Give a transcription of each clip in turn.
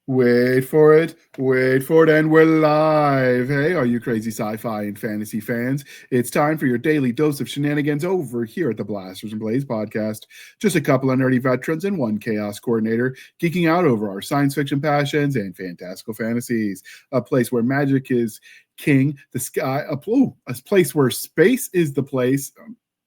Wait for it, and we're live. Hey, all you crazy sci-fi and fantasy fans. It's time for your daily dose of shenanigans over here at the Blasters and Blaze podcast. Just a couple of nerdy veterans and one chaos coordinator geeking out over our science fiction passions and fantastical fantasies. A place where magic is king, the sky, a place where space is the place.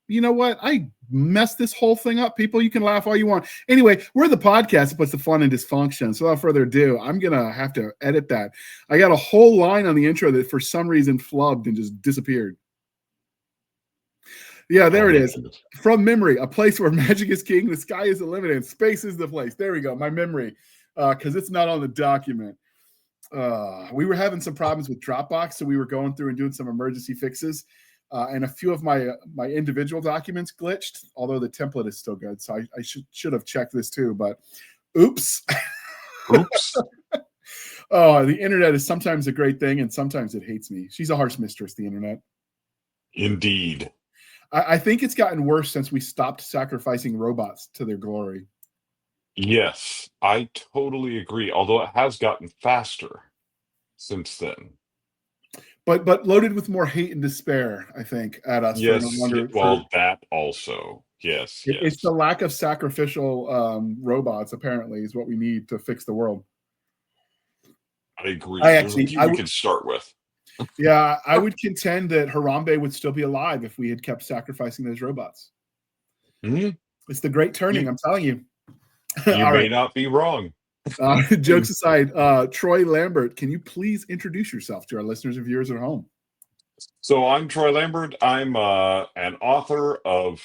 You know what? I messed this whole thing up, people. You can laugh all you want. Anyway, we're the podcast that puts the fun in dysfunction. So without further ado, I'm going to have to edit that. I got a whole line on the intro that for some reason flubbed and just disappeared. Yeah, there it is. From memory, a place where magic is king, the sky is the limit, and space is the place. There we go. My memory, because it's not on the document. We were having some problems with Dropbox, so we were going through and doing some emergency fixes. And a few of my individual documents glitched, although the template is still good. So I should have checked this too, but oops. Oops. Oh, the internet is sometimes a great thing, and sometimes it hates me. She's a harsh mistress, the internet. Indeed. I think it's gotten worse since we stopped sacrificing robots to their glory. Yes, I totally agree. Although it has gotten faster since then. But loaded with more hate and despair, I think, at us. Yes, that also. Yes, yes. It's the lack of sacrificial robots, apparently, is what we need to fix the world. I agree. We could start with. Yeah, I would contend that Harambe would still be alive if we had kept sacrificing those robots. Mm-hmm. It's the great turning, I'm telling you. You may not be wrong. Jokes aside, Troy Lambert, can you please introduce yourself to our listeners and viewers at home? So I'm Troy Lambert. I'm an author of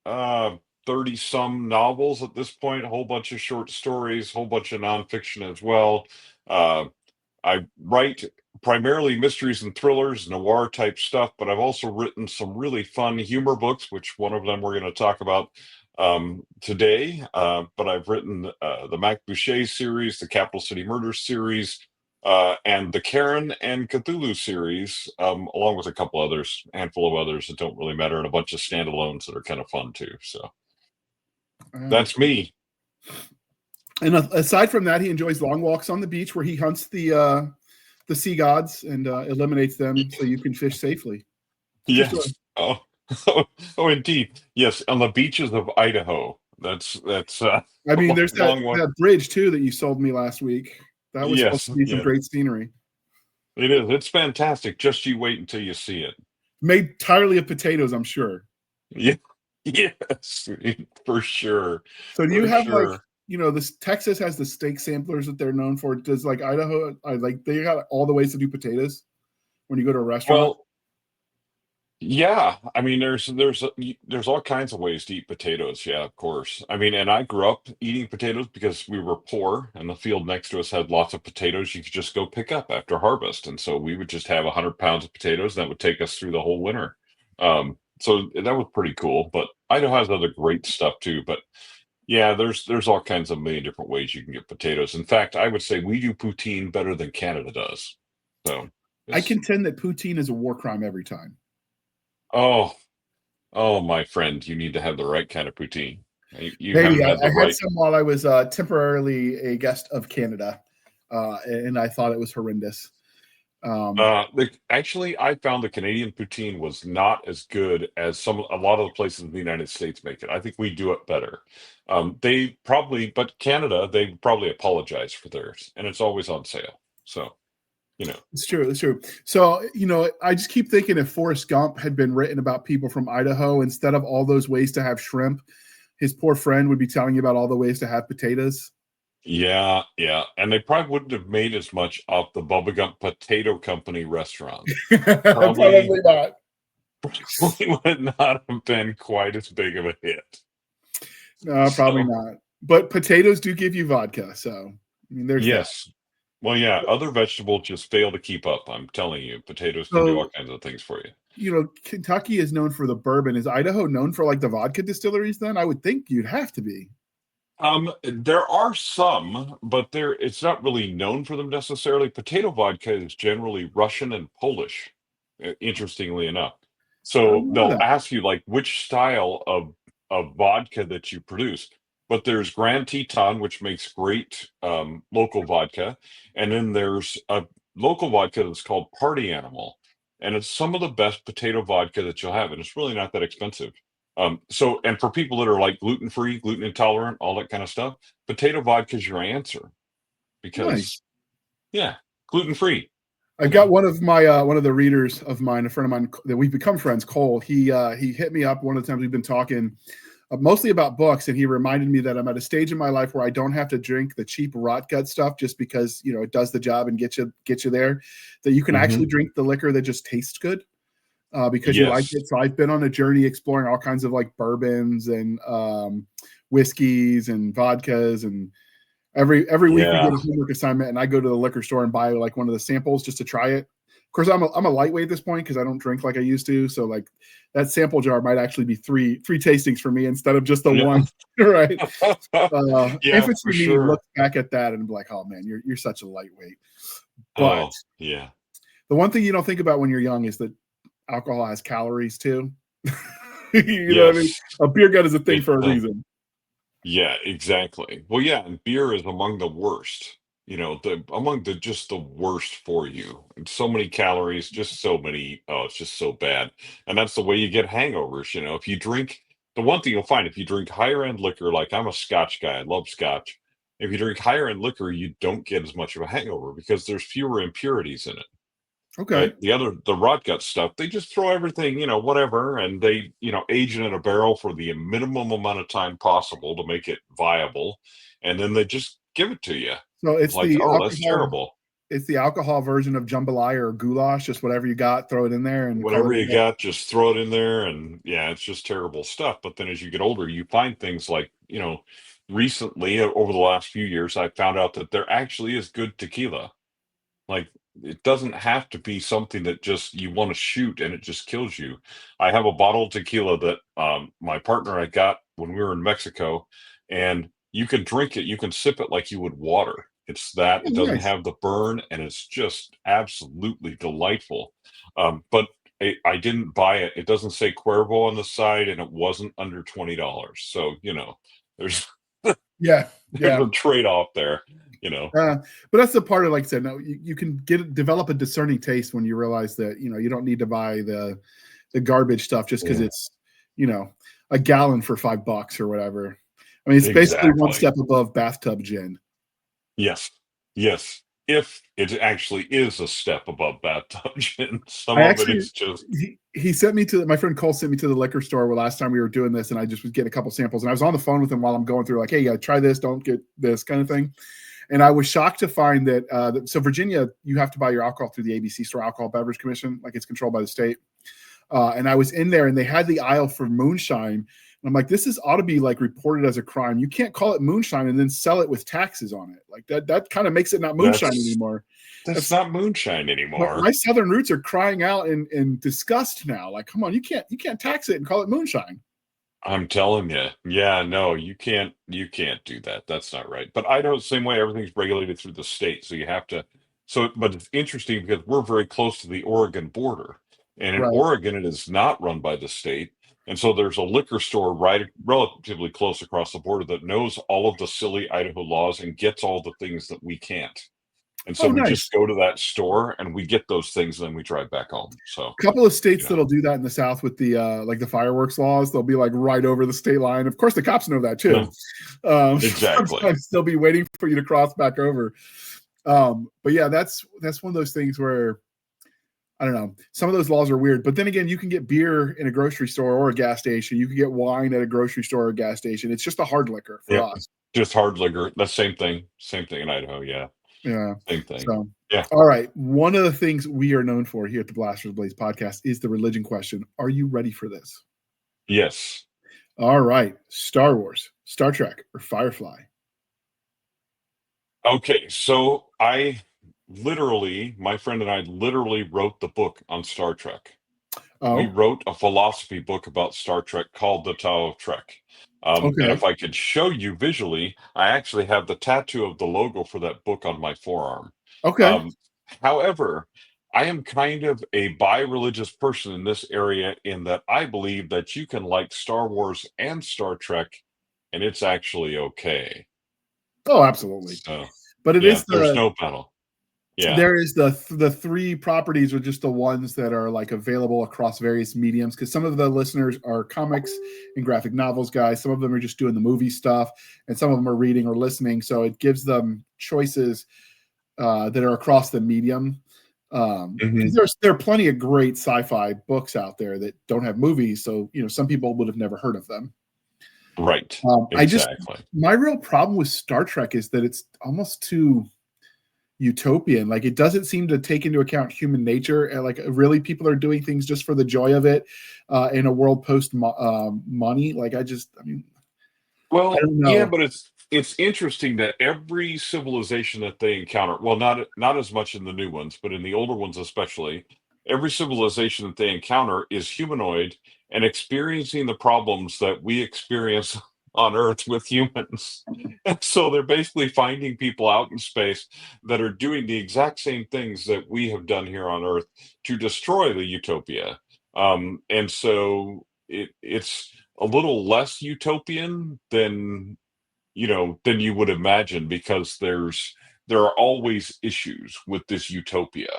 30-some novels at this point, a whole bunch of short stories, a whole bunch of nonfiction as well. I write primarily mysteries and thrillers, noir type stuff, but I've also written some really fun humor books, which one of them we're going to talk about today. But I've written the Mac Boucher series, the Capital City Murders series, and the Karen and Cthulhu series, along with a couple others, handful of others that don't really matter, and a bunch of standalones that are kind of fun too. So that's me. And aside from that, he enjoys long walks on the beach where he hunts the sea gods and eliminates them so you can fish safely. Yes. Oh, indeed. Yes, on the beaches of Idaho. That's. I mean, there's that bridge too that you sold me last week. That was supposed to be some great scenery. It is. It's fantastic. Just you wait until you see it. Made entirely of potatoes, I'm sure. Yeah. Yes, for sure. So do you have this Texas has the steak samplers that they're known for. Does like Idaho they got all the ways to do potatoes when you go to a restaurant? Well, yeah, I mean, there's all kinds of ways to eat potatoes. Yeah, of course. I mean, and I grew up eating potatoes because we were poor, and the field next to us had lots of potatoes you could just go pick up after harvest, and so we would just have 100 pounds of potatoes. That would take us through the whole winter. So that was pretty cool. But Idaho has other great stuff too. But yeah, there's all kinds of million different ways you can get potatoes. In fact, I would say we do poutine better than Canada does. So I contend that poutine is a war crime every time. Oh, my friend, you need to have the right kind of poutine. Maybe I had some while I was temporarily a guest of Canada, and I thought it was horrendous. Actually, I found the Canadian poutine was not as good as a lot of the places in the United States make it. I think we do it better. But Canada, they probably apologize for theirs, and it's always on sale. So. It's true. So, I just keep thinking if Forrest Gump had been written about people from Idaho, instead of all those ways to have shrimp, his poor friend would be telling you about all the ways to have potatoes. Yeah. And they probably wouldn't have made as much off the Bubba Gump Potato Company restaurant. Probably not. Probably would not have been quite as big of a hit. No, probably not. But potatoes do give you vodka. So, I mean, there's yes. That. Well, yeah, other vegetables just fail to keep up. I'm telling you, potatoes can do all kinds of things for you. Kentucky is known for the bourbon. Is Idaho known for like the vodka distilleries then? I would think you'd have to be. There are some, but it's not really known for them necessarily. Potato vodka is generally Russian and Polish, interestingly enough. So they'll ask you like which style of vodka that you produce. But there's Grand Teton, which makes great local vodka, and then there's a local vodka that's called Party Animal, and it's some of the best potato vodka that you'll have, and it's really not that expensive. And for people that are like gluten free, gluten intolerant, all that kind of stuff, potato vodka is your answer Nice. because, yeah, gluten free. I've got one of my one of the readers of mine, a friend of mine that we've become friends, Cole. He hit me up one of the times we've been talking mostly about books, and he reminded me that I'm at a stage in my life where I don't have to drink the cheap rot gut stuff just because it does the job and get you there. That you can actually drink the liquor that just tastes good because you like it. So I've been on a journey exploring all kinds of like bourbons and whiskeys and vodkas, and every week we get a homework assignment, and I go to the liquor store and buy like one of the samples just to try it. Of course, I'm a lightweight at this point because I don't drink like I used to. So like that sample jar might actually be three tastings for me instead of just the one, right? Infants in me look back at that and be like, "Oh man, you're such a lightweight." But the one thing you don't think about when you're young is that alcohol has calories too. You know what I mean? A beer gut is a thing for a reason. Yeah, exactly. Well, yeah, and beer is among the worst. Among just the worst for you. And so many calories, just so many. Oh, it's just so bad. And that's the way you get hangovers. If you drink, the one thing you'll find if you drink higher end liquor, like I'm a Scotch guy, I love Scotch. If you drink higher end liquor, you don't get as much of a hangover because there's fewer impurities in it. Okay. The rot gut stuff, they just throw everything, whatever, and they, age it in a barrel for the minimum amount of time possible to make it viable, and then they just give it to you. So it's like, the oh, alcohol, that's terrible. It's the alcohol version of jambalaya or goulash, just whatever you got, throw it in there and Whatever you got, just throw it in there, and yeah, it's just terrible stuff. But then as you get older, you find things like, recently over the last few years, I found out that there actually is good tequila. Like, it doesn't have to be something that just you want to shoot and it just kills you. I have a bottle of tequila that my partner I got when we were in Mexico, and you can drink it, you can sip it like you would water. It's that it doesn't have the burn, and it's just absolutely delightful. But I didn't buy it. It doesn't say Cuervo on the side, and it wasn't under $20. So there's there's a trade-off there. But that's the part of, like I said, no, you can develop a discerning taste when you realize that you don't need to buy the garbage stuff just because it's a gallon for $5 or whatever. I mean, it's basically one step above bathtub gin. Yes. If it actually is a step above bathtub gin, some of it is just. He sent me to my friend Cole sent me to the liquor store last time we were doing this, and I just was getting a couple samples, and I was on the phone with him while I'm going through, like, hey, try this, don't get this kind of thing. And I was shocked to find that so Virginia, you have to buy your alcohol through the ABC Store Alcohol Beverage Commission, like it's controlled by the state. And I was in there, and they had the aisle for moonshine. And I'm like, this ought to be like reported as a crime. You can't call it moonshine and then sell it with taxes on it. Like that kind of makes it not moonshine anymore. That's not moonshine anymore. My Southern roots are crying out in disgust now. Like, come on, you can't tax it and call it moonshine. I'm telling you. Yeah, no, you can't do that. That's not right. But Idaho, the same way, everything's regulated through the state. So you have to. But it's interesting because we're very close to the Oregon border. And in Oregon, it is not run by the state. And so there's a liquor store right relatively close across the border that knows all of the silly Idaho laws and gets all the things that we can't. And so we just go to that store and we get those things, and then we drive back home. So a couple of states that'll do that in the South with the like the fireworks laws. They'll be like right over the state line. Of course, the cops know that too. Exactly. Sometimes they'll be waiting for you to cross back over. But yeah, that's one of those things where I don't know. Some of those laws are weird, but then again, you can get beer in a grocery store or a gas station. You can get wine at a grocery store or a gas station. It's just a hard liquor for us. Just hard liquor. That's same thing. Same thing in Idaho. Yeah. Yeah. Same thing. So, yeah. All right. One of the things we are known for here at the Blasters Blaze podcast is the religion question. Are you ready for this? Yes. All right. Star Wars, Star Trek, or Firefly? Okay. So my friend and I literally wrote the book on Star Trek. Oh. We wrote a philosophy book about Star Trek called The Tao of Trek. And if I could show you visually, I actually have the tattoo of the logo for that book on my forearm. Okay. However, I am kind of a bi-religious person in this area in that I believe that you can like Star Wars and Star Trek and it's actually okay. Oh, absolutely. So, But it yeah, is there's no battle. Yeah. there is the 3 properties are just the ones that are like available across various mediums, because some of the listeners are comics and graphic novels guys, some of them are just doing the movie stuff, and some of them are reading or listening, so it gives them choices that are across the medium. Because there are plenty of great sci-fi books out there that don't have movies, so some people would have never heard of them. Right. Exactly. My real problem with Star Trek is that it's almost too utopian. Like, it doesn't seem to take into account human nature, and like really people are doing things just for the joy of it in a world post money. Like, I mean, Well, I don't know. yeah, but it's interesting that every civilization that they encounter, well, not as much in the new ones, but in the older ones especially, every civilization that they encounter is humanoid and experiencing the problems that we experience on Earth with humans. And so they're basically finding people out in space that are doing the exact same things that we have done here on Earth to destroy the utopia. And so it's a little less utopian than you would imagine, because there are always issues with this utopia.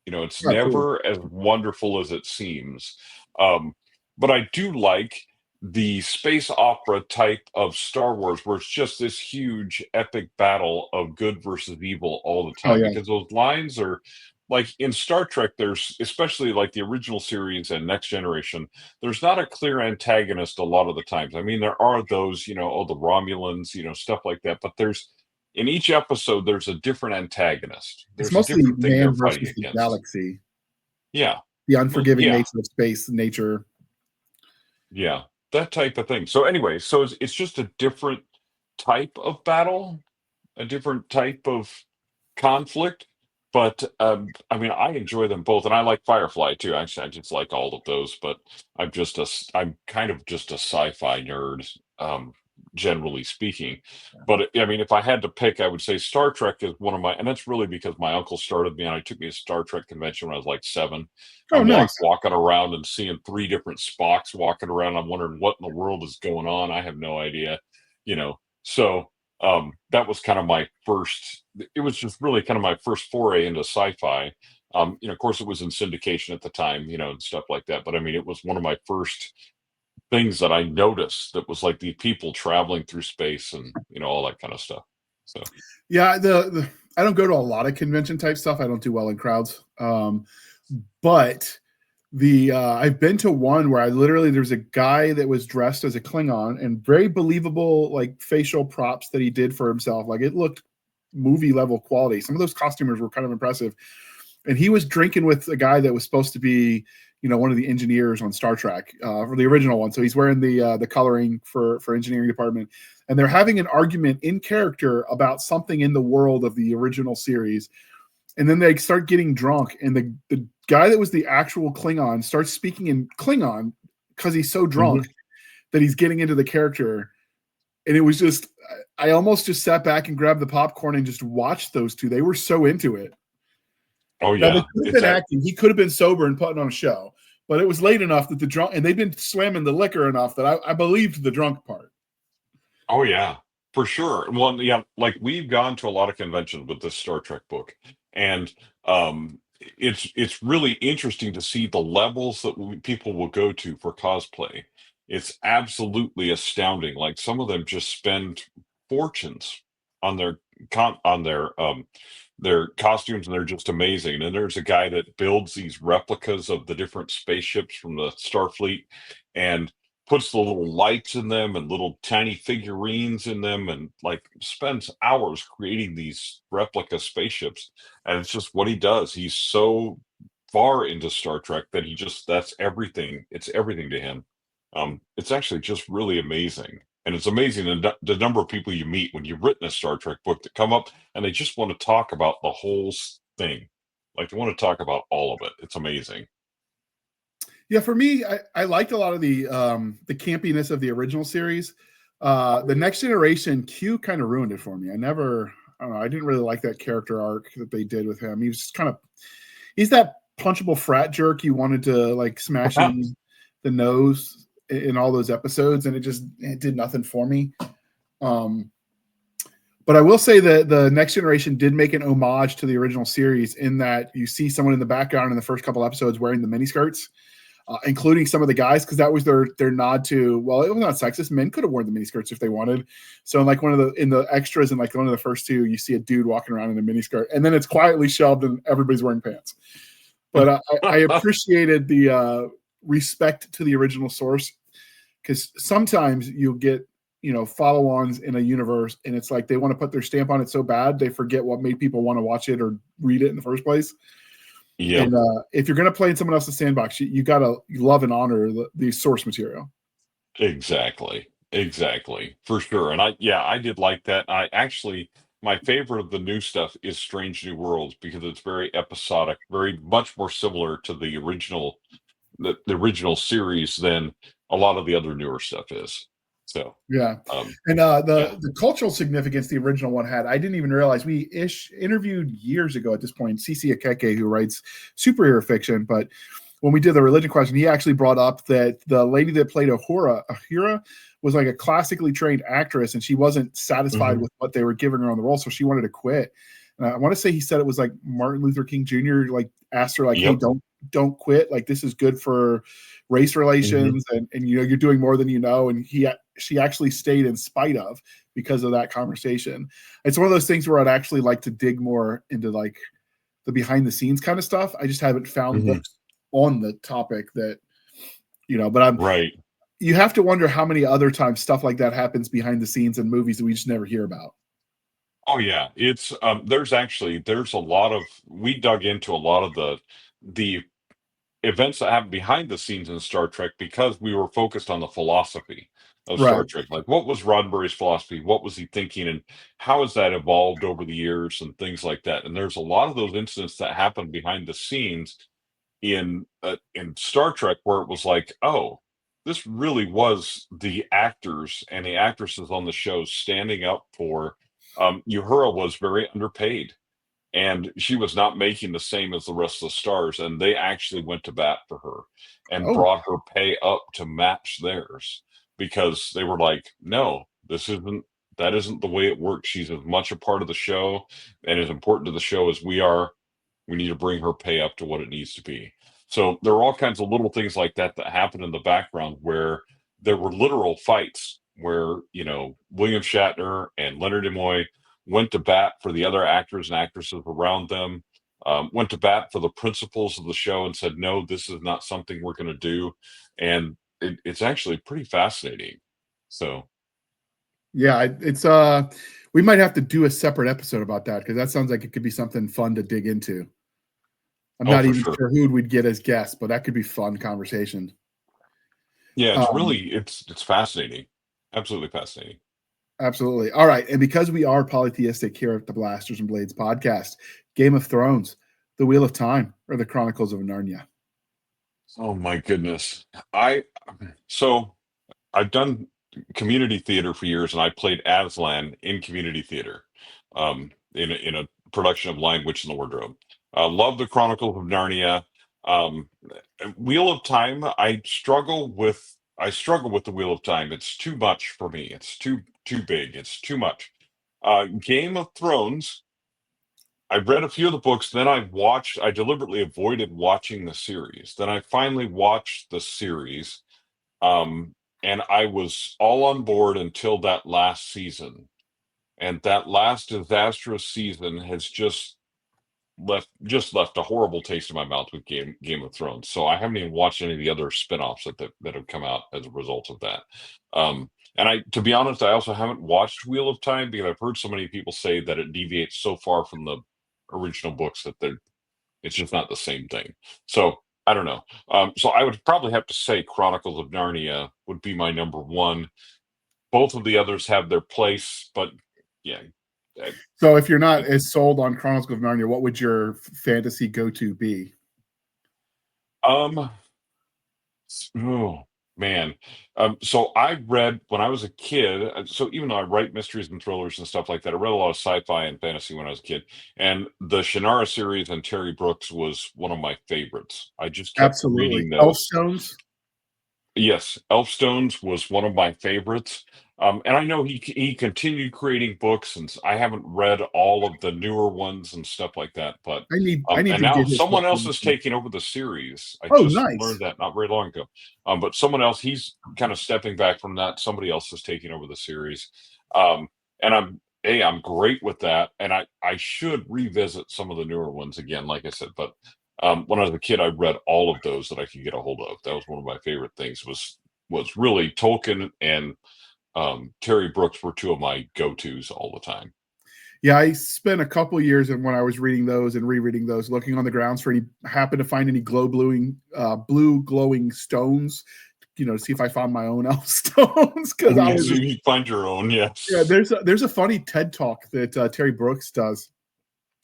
It's Absolutely. never as wonderful as it seems. Um, but I do like the space opera type of Star Wars, where it's just this huge epic battle of good versus evil all the Oh time, yeah. because those lines are like in Star Trek. There's, especially like the original series and Next Generation, there's not a clear antagonist a lot of the times. I mean, there are those, oh, the Romulans, stuff like that, but there's in each episode there's a different antagonist. It's There's a mostly different thing they're man fighting versus the against. galaxy, Yeah. the Well, unforgiving yeah. nature of space nature. Yeah. That type of thing. So anyway, so it's just a different type of battle, a different type of conflict. But I mean, I enjoy them both, and I like Firefly too. Actually, I just like all of those. But I'm kind of just a sci-fi nerd, generally speaking. But I mean, if I had to pick, I would say Star Trek is one of my, and that's really because my uncle started me on. He took me to a Star Trek convention when I was like 7. Oh, I'm nice. walking around and seeing 3 different Spocks walking around. I'm wondering what in the world is going on. I have no idea, So that was kind of my first. It was just really kind of my first foray into sci-fi. Of course, it was in syndication at the time, and stuff like that. But I mean, it was one of my first things that I noticed that was like the people traveling through space and all that kind of stuff. So Yeah, I don't go to a lot of convention type stuff. I don't do well in crowds. But I've been to one where there's a guy that was dressed as a Klingon, and very believable like facial props that he did for himself. Like, it looked movie level quality. Some of those costumers were kind of impressive. And he was drinking with a guy that was supposed to be, one of the engineers on Star Trek for the original one. So he's wearing the coloring for engineering department, and they're having an argument in character about something in the world of the original series. And then they start getting drunk, and the guy that was the actual Klingon starts speaking in Klingon because he's so drunk that he's getting into the character. And it was just, I almost just sat back and grabbed the popcorn and just watched those two. They were so into it. oh Now, they yeah, could have been acting. He could have been sober and putting on a show, but it was late enough that and they've been slamming the liquor enough that I believed the drunk part. oh yeah, for sure. Well, yeah, like we've gone to a lot of conventions with this Star Trek book, and it's really interesting to see the levels that people will go to for cosplay. It's absolutely astounding. Like, some of them just spend fortunes on their costumes, and they're just amazing. And there's a guy that builds these replicas of the different spaceships from the Starfleet, and puts the little lights in them and little tiny figurines in them, and like spends hours creating these replica spaceships. And it's just what he does. He's so far into Star Trek that that's everything. It's everything to him. It's actually just really amazing. And it's amazing the number of people you meet when you've written a Star Trek book that come up and they just want to talk about the whole thing. Like, they want to talk about all of it. It's amazing. Yeah, for me, I liked a lot of the campiness of the original series. The Next Generation, Q kind of ruined it for me. I don't know, I didn't really like that character arc that they did with him. He was he's that punchable frat jerk you wanted to like smash in the nose in all those episodes, and it did nothing for me. Um, but I will say that the Next Generation did make an homage to the original series in that you see someone in the background in the first couple episodes wearing the miniskirts, including some of the guys, because that was their nod to, well, it was not sexist. Men could have worn the miniskirts if they wanted. So in like in the extras in like one of the first two, you see a dude walking around in a miniskirt, and then it's quietly shelved and everybody's wearing pants. But I appreciated the respect to the original source, because sometimes you'll get follow-ons in a universe, and it's like they want to put their stamp on it so bad they forget what made people want to watch it or read it in the first place. Yeah. And if you're going to play in someone else's sandbox, you got to love and honor the source material. Exactly. For sure. And I did like that. My favorite of the new stuff is Strange New Worlds, because it's very episodic, very much more similar to the original series than a lot of the other newer stuff is. So yeah. And the cultural significance the original one had, I didn't even realize. We interviewed years ago at this point Cece Akeke, who writes superhero fiction, but when we did the religion question, he actually brought up that the lady that played Ahura was like a classically trained actress, and she wasn't satisfied with what they were giving her on the role, so she wanted to quit. And I want to say he said it was like Martin Luther King Jr. like asked her like, "Hey, don't quit. Like, this is good for race relations, and you're doing more than you know." And she actually stayed in spite of, because of that conversation. It's one of those things where I'd actually like to dig more into like the behind the scenes kind of stuff. I just haven't found books on the topic that, but I'm right. You have to wonder how many other times stuff like that happens behind the scenes in movies that we just never hear about. Oh yeah, it's there's a lot of we dug into a lot of the events that happen behind the scenes in Star Trek, because we were focused on the philosophy of Star Right. Trek. Like, what was Roddenberry's philosophy? What was he thinking, and how has that evolved over the years and things like that? And there's a lot of those incidents that happen behind the scenes in Star Trek, where it was like, oh, this really was the actors and the actresses on the show standing up for. Uhura was very underpaid, and she was not making the same as the rest of the stars, and they actually went to bat for her and Oh, brought her pay up to match theirs, because they were like, no, that isn't the way it works. She's as much a part of the show and as important to the show as we are. We need to bring her pay up to what it needs to be. So there are all kinds of little things like that that happen in the background, where there were literal fights where, William Shatner and Leonard Nimoy went to bat for the other actors and actresses around them, went to bat for the principals of the show and said, no, this is not something we're going to do. And it's actually pretty fascinating. So yeah, it's we might have to do a separate episode about that, because that sounds like it could be something fun to dig into. I'm not for even sure. sure who we'd get as guests, but that could be fun conversation. Yeah, it's fascinating. Absolutely fascinating. Absolutely. All right. And because we are polytheistic here at the Blasters and Blades podcast, Game of Thrones, The Wheel of Time, or The Chronicles of Narnia? Oh my goodness. So I've done community theater for years, and I played Aslan in community theater, in a production of Lion, Witch, and the Wardrobe. Love the Chronicles of Narnia. Um, Wheel of Time, I struggle with the Wheel of Time. It's too much for me. It's too big. It's too much. Game of Thrones, I read a few of the books, then I deliberately avoided watching the series. Then I finally watched the series, and I was all on board until that last season. And that last disastrous season has just left a horrible taste in my mouth with Game of Thrones. So I haven't even watched any of the other spin-offs that have come out as a result of that. And to be honest, I also haven't watched Wheel of Time, because I've heard so many people say that it deviates so far from the original books that it's just not the same thing. So I don't know. So I would probably have to say Chronicles of Narnia would be my number one. Both of the others have their place, but yeah. So if you're not as sold on Chronicles of Narnia, what would your fantasy go-to be? Oh man. So I read when I was a kid. So even though I write mysteries and thrillers and stuff like that, I read a lot of sci-fi and fantasy when I was a kid. And the Shannara series and Terry Brooks was one of my favorites. I just kept Absolutely. reading those. Elfstones? Yes, Elfstones was one of my favorites. And I know he continued creating books, and I haven't read all of the newer ones and stuff like that. But I need and to now get his book. someone else is taking over the series. I Oh, just nice. learned that not very long ago. But someone else, he's kind of stepping back from that. Somebody else is taking over the series. And I'm great with that. And I should revisit some of the newer ones again, like I said. But when I was a kid, I read all of those that I could get a hold of. That was one of my favorite things. Was really Tolkien and Terry Brooks were two of my go-tos all the time. Yeah, I spent a couple years when I was reading those and rereading those, looking on the grounds for any, happen to find any blue glowing stones, to see if I found my own elf stones. Because I was, You find your own, yes. yeah. There's a funny TED talk that Terry Brooks does,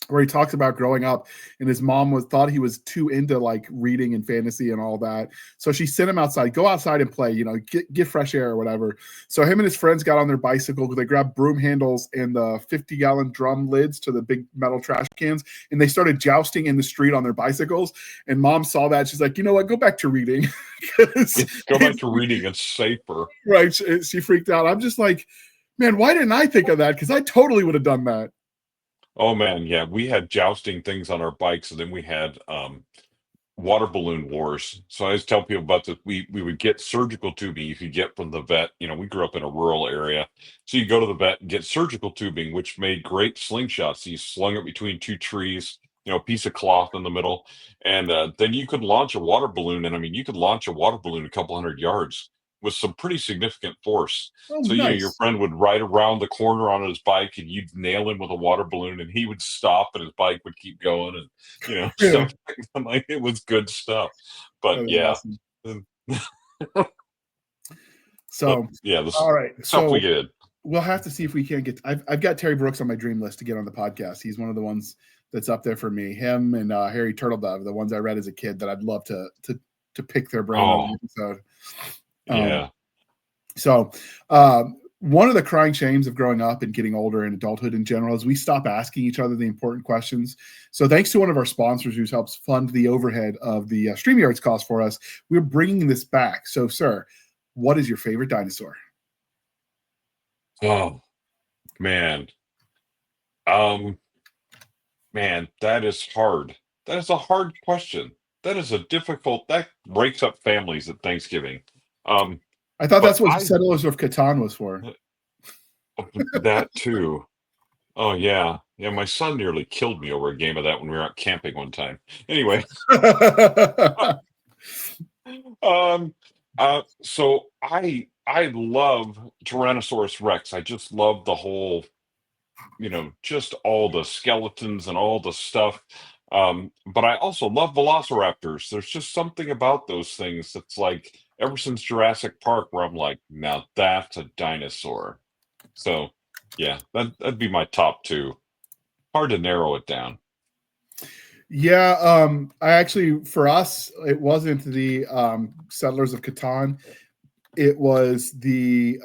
where he talks about growing up, and his mom thought he was too into like reading and fantasy and all that. So she sent him outside, go outside and play, get fresh air or whatever. So him and his friends got on their bicycle, they grabbed broom handles and the 50-gallon drum lids to the big metal trash cans, and they started jousting in the street on their bicycles. And mom saw that. She's like, you know what? Go back to reading. Go back to reading. It's safer. Right. She freaked out. I'm just like, man, why didn't I think of that? Because I totally would have done that. Oh man, yeah, we had jousting things on our bikes, and then we had water balloon wars. So I always tell people about this. We would get surgical tubing you could get from the vet. We grew up in a rural area, so you go to the vet and get surgical tubing, which made great slingshots. You slung it between two trees, a piece of cloth in the middle, and then you could launch a water balloon. And I mean, you could launch a water balloon a couple hundred yards with some pretty significant force. Oh, So your nice. friend would ride around the corner on his bike, and you'd nail him with a water balloon, and he would stop, and his bike would keep going, and stuff like that. Like, it was good stuff. But That's yeah, awesome. but So, yeah, the all right. stuff So we did. we'll have to see if we can't get. I've got Terry Brooks on my dream list to get on the podcast. He's one of the ones that's up there for me. Him and Harry Turtledove, the ones I read as a kid that I'd love to pick their brain on an episode. Yeah. So, one of the crying shames of growing up and getting older and adulthood in general is we stop asking each other the important questions. So, thanks to one of our sponsors who helps fund the overhead of the StreamYards cost for us, we're bringing this back. So, sir, what is your favorite dinosaur? Oh man. Man, that is hard. That is a hard question. That is a difficult. That breaks up families at Thanksgiving. I thought But that's what Settlers of Catan was for. That too. Oh yeah, yeah. My son nearly killed me over a game of that when we were out camping one time. Anyway, so I love Tyrannosaurus Rex. I just love the whole, just all the skeletons and all the stuff. But I also love Velociraptors. There's just something about those things that's like ever since Jurassic Park where I'm like, now that's a dinosaur. So yeah, that'd be my top two. Hard to narrow it down. Yeah, I actually, for us, it wasn't the Settlers of Catan. It was the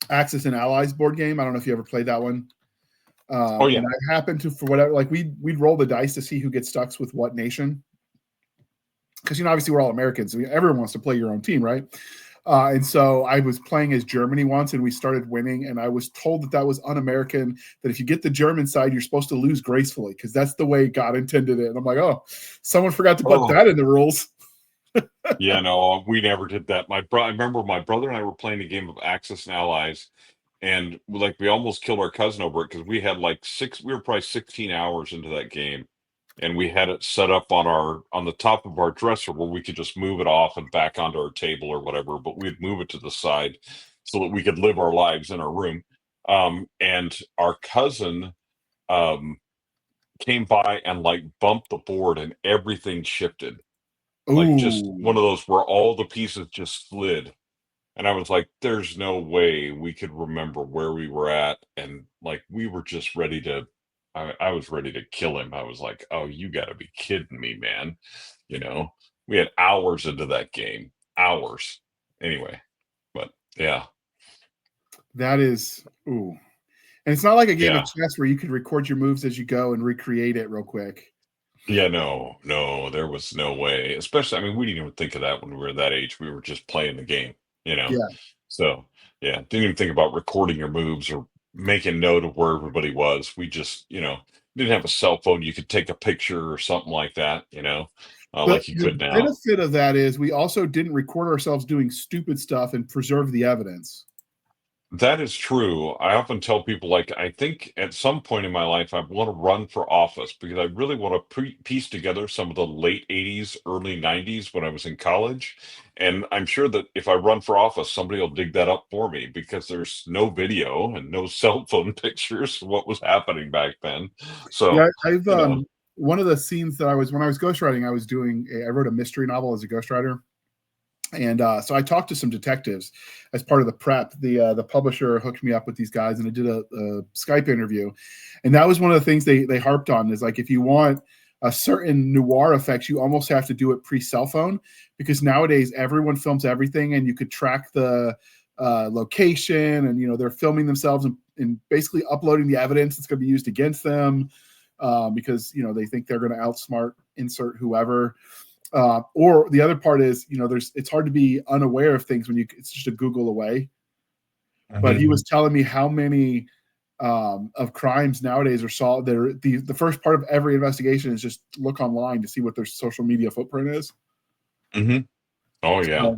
Axis and Allies board game. I don't know if you ever played that one. Oh yeah. And I happened to, for whatever, like we'd roll the dice to see who gets stuck with what nation. Because obviously we're all Americans. So everyone wants to play your own team, right? And so I was playing as Germany once, and we started winning. And I was told that was un-American. That if you get the German side, you're supposed to lose gracefully because that's the way God intended it. And I'm like, oh, someone forgot to put that in the rules. Yeah, no, we never did that. I remember my brother and I were playing a game of Axis and Allies, and like we almost killed our cousin over it because we had like we were probably 16 hours into that game, and we had it set up on the top of our dresser where we could just move it off and back onto our table or whatever, but we'd move it to the side so that we could live our lives in our room. And our cousin came by and like bumped the board and everything shifted. Like just Ooh. one of those where all the pieces just slid. And I was like, there's no way we could remember where we were at. And like, we were just ready to, I was ready to kill him. I was like, oh, you got to be kidding me, man. We had hours into that game, hours. Anyway, but yeah. That is, ooh. And it's not like a game of Yeah. chess where you could record your moves as you go and recreate it real quick. Yeah, no, there was no way. Especially, I mean, we didn't even think of that when we were that age. We were just playing the game. Yeah. So yeah, didn't even think about recording your moves or making note of where everybody was. We just, didn't have a cell phone. You could take a picture or something like that, like you The could now. benefit of that is we also didn't record ourselves doing stupid stuff and preserve the evidence. That is true. I often tell people, like, I think at some point in my life, I want to run for office because I really want to piece together some of the late 80s, early 90s when I was in college. And I'm sure that if I run for office, somebody will dig that up for me because there's no video and no cell phone pictures of what was happening back then. Yeah, So, I've you know, one of the scenes that when I was ghostwriting, I wrote a mystery novel as a ghostwriter. And so I talked to some detectives as part of the prep. The publisher hooked me up with these guys, and I did a Skype interview. And that was one of the things they harped on is like if you want a certain noir effects, you almost have to do it pre-cell phone because nowadays everyone films everything, and you could track the location, and they're filming themselves and basically uploading the evidence that's going to be used against them because they think they're going to outsmart insert whoever. Or the other part is, it's hard to be unaware of things when it's just a Google away. But he was telling me how many of crimes nowadays are solved. The first part of every investigation is just look online to see what their social media footprint is. hmm oh, yeah, So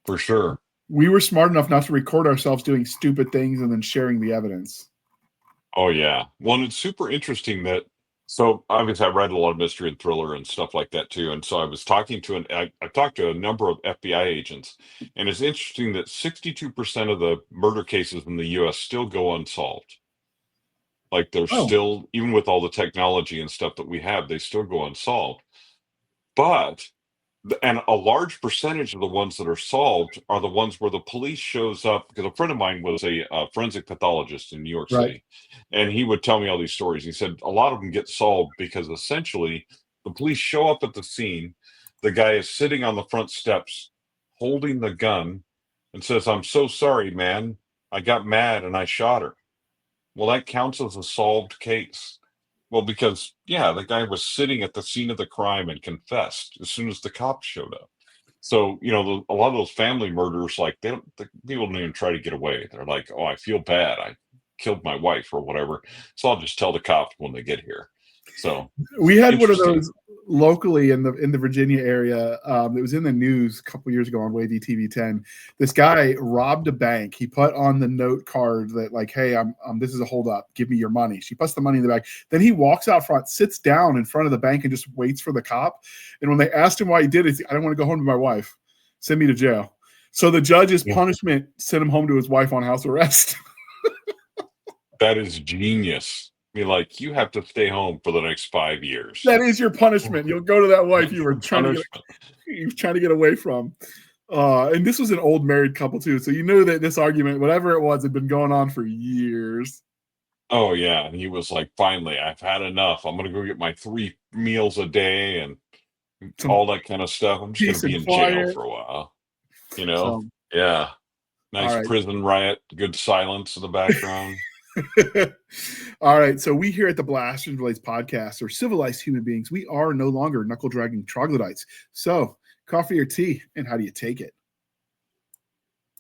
for sure. we were smart enough not to record ourselves doing stupid things and then sharing the evidence. Oh yeah. Well, and it's super interesting that so obviously I read a lot of mystery and thriller and stuff like that too. And so I was talking to I talked to a number of FBI agents, and it's interesting that 62% of the murder cases in the US still go unsolved. Like they're Oh, still, even with all the technology and stuff that we have, they still go unsolved. But and a large percentage of the ones that are solved are the ones where the police shows up because a friend of mine was a forensic pathologist in New York right. City, and he would tell me all these stories. He said a lot of them get solved because essentially the police show up at the scene, the guy is sitting on the front steps holding the gun and says, "I'm so sorry, man, I got mad and I shot her." Well, that counts as a solved case. Well, because yeah, the guy was sitting at the scene of the crime and confessed as soon as the cops showed up. So, a lot of those family murders, like the people don't even try to get away. They're like, "Oh, I feel bad. I killed my wife or whatever." So I'll just tell the cops when they get here. So We had one of interesting. those locally in the Virginia area. It was in the news a couple years ago on Wavy TV 10. This guy robbed a bank. He put on the note card that like, "Hey, I'm this is a holdup. Give me your money." She puts the money in the bag. Then he walks out front, sits down in front of the bank, and just waits for the cop. And when they asked him why he did it, "I don't want to go home to my wife. Send me to jail." So the judge's Yeah. punishment sent him home to his wife on house arrest. That is genius. Be like, you have to stay home for the next 5 years. That is your punishment. You'll go to that wife That's you were your trying to get punishment. he was trying to get away from. And this was an old married couple too, so you knew that this argument, whatever it was, had been going on for years. Oh yeah, and he was like, "Finally, I've had enough. I'm gonna go get my 3 meals a day and Some all that kind of stuff. I'm just gonna peace be and in jail quiet. for a while." So, Yeah. all Nice right. prison riot, good silence in the background. All right. So we here at the Blasters Blades podcast are civilized human beings. We are no longer knuckle dragging troglodytes. So, coffee or tea, and how do you take it?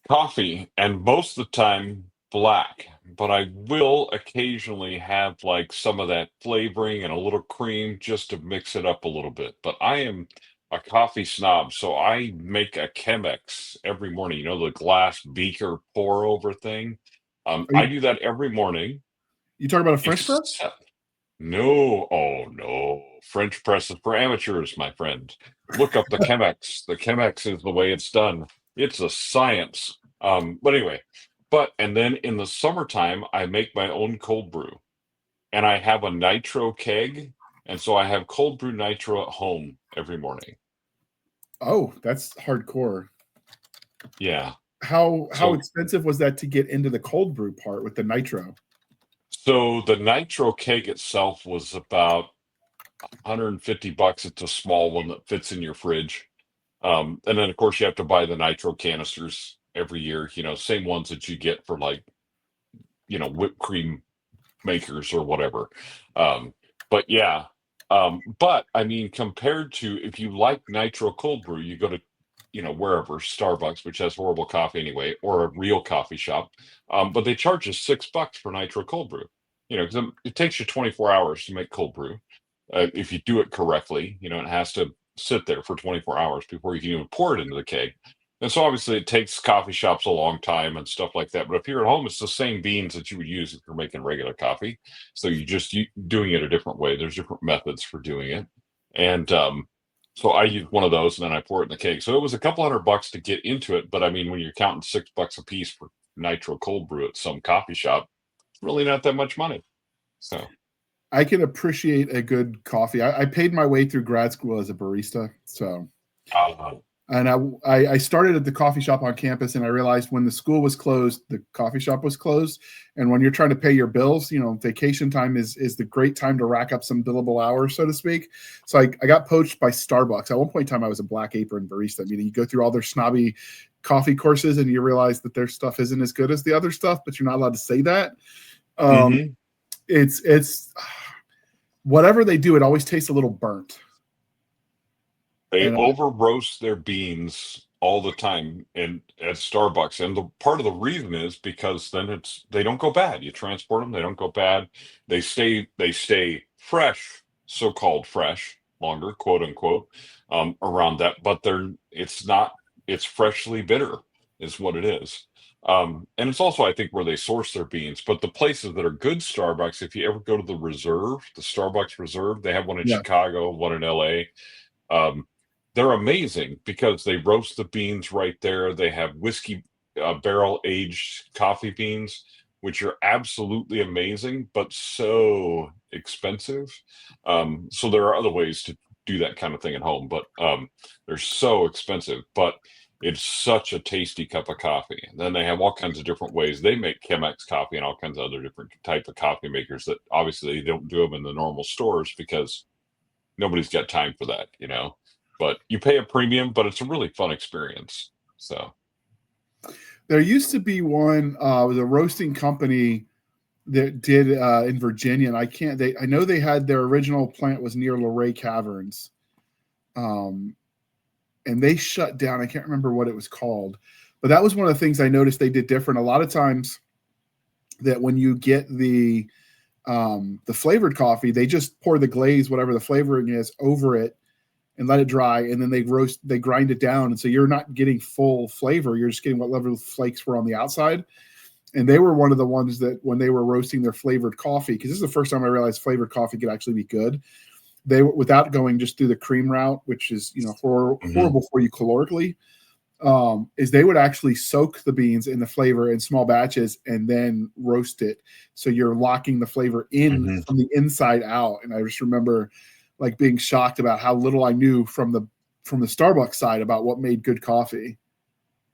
Coffee, and most of the time black, but I will occasionally have like some of that flavoring and a little cream just to mix it up a little bit. But I am a coffee snob, so I make a Chemex every morning. You know, the glass beaker pour over thing. Are I you do that every morning, talking about a French press? except no, oh no. French press is for amateurs, my friend. Look up the Chemex. The Chemex is the way it's done. It's a science. But anyway, and then in the summertime, I make my own cold brew, and I have a nitro keg, and so I have cold brew nitro at home every morning. Oh, that's hardcore. Yeah. How So expensive was that to get into the cold brew part with the nitro? so the nitro keg itself was about $150. It's a small one that fits in your fridge. And then of course you have to buy the nitro canisters every year, same ones that you get for like, whipped cream makers or whatever. But yeah. But I mean, compared to if you like nitro cold brew, you go to wherever, Starbucks, which has horrible coffee anyway, or a real coffee shop. But they charge us $6 for nitro cold brew. Because it takes you 24 hours to make cold brew. If you do it correctly, it has to sit there for 24 hours before you can even pour it into the keg. And so obviously it takes coffee shops a long time and stuff like that. But if you're at home, it's the same beans that you would use if you're making regular coffee. So you doing it a different way. There's different methods for doing it. And so I use one of those and then I pour it in the keg. So it was a couple $100 to get into it. But I mean, when you're counting $6 a piece for nitro cold brew at some coffee shop, it's really not that much money. So I can appreciate a good coffee. I paid my way through grad school as a barista. So, uh, and I started at the coffee shop on campus, and I realized when the school was closed, the coffee shop was closed. And when you're trying to pay your bills, vacation time is the great time to rack up some billable hours, so to speak. So I got poached by Starbucks. At one point in time, I was a black apron barista, meaning you go through all their snobby coffee courses and you realize that their stuff isn't as good as the other stuff, but you're not allowed to say that. It's whatever they do, it always tastes a little burnt. They over roast their beans all the time at Starbucks, and the part of the reason is because then they don't go bad. You transport them, they don't go bad. They stay fresh, so-called fresh, longer, quote unquote, around that. But it's freshly bitter, is what it is. And it's also, I think, where they source their beans. But the places that are good Starbucks, if you ever go to the Starbucks Reserve, they have one in Chicago, one in LA. They're amazing because they roast the beans right there. They have whiskey barrel aged coffee beans, which are absolutely amazing, but so expensive. So there are other ways to do that kind of thing at home, but they're so expensive. But it's such a tasty cup of coffee. And then they have all kinds of different ways. They make Chemex coffee and all kinds of other different type of coffee makers that obviously they don't do them in the normal stores because nobody's got time for that, But you pay a premium, but it's a really fun experience. So there used to be one, it was a roasting company that did in Virginia, and I know they had their original plant was near Luray Caverns. And they shut down. I can't remember what it was called, but that was one of the things I noticed they did different. A lot of times that when you get the flavored coffee, they just pour the glaze, whatever the flavoring is, over it and let it dry. And then they grind it down. And so you're not getting full flavor. You're just getting whatever flakes were on the outside. And they were one of the ones that when they were roasting their flavored coffee, because this is the first time I realized flavored coffee could actually be good. They were, without going just through the cream route, which is, horrible for you calorically, is they would actually soak the beans in the flavor in small batches and then roast it. So you're locking the flavor in from the inside out. And I just remember like being shocked about how little I knew from the Starbucks side about what made good coffee.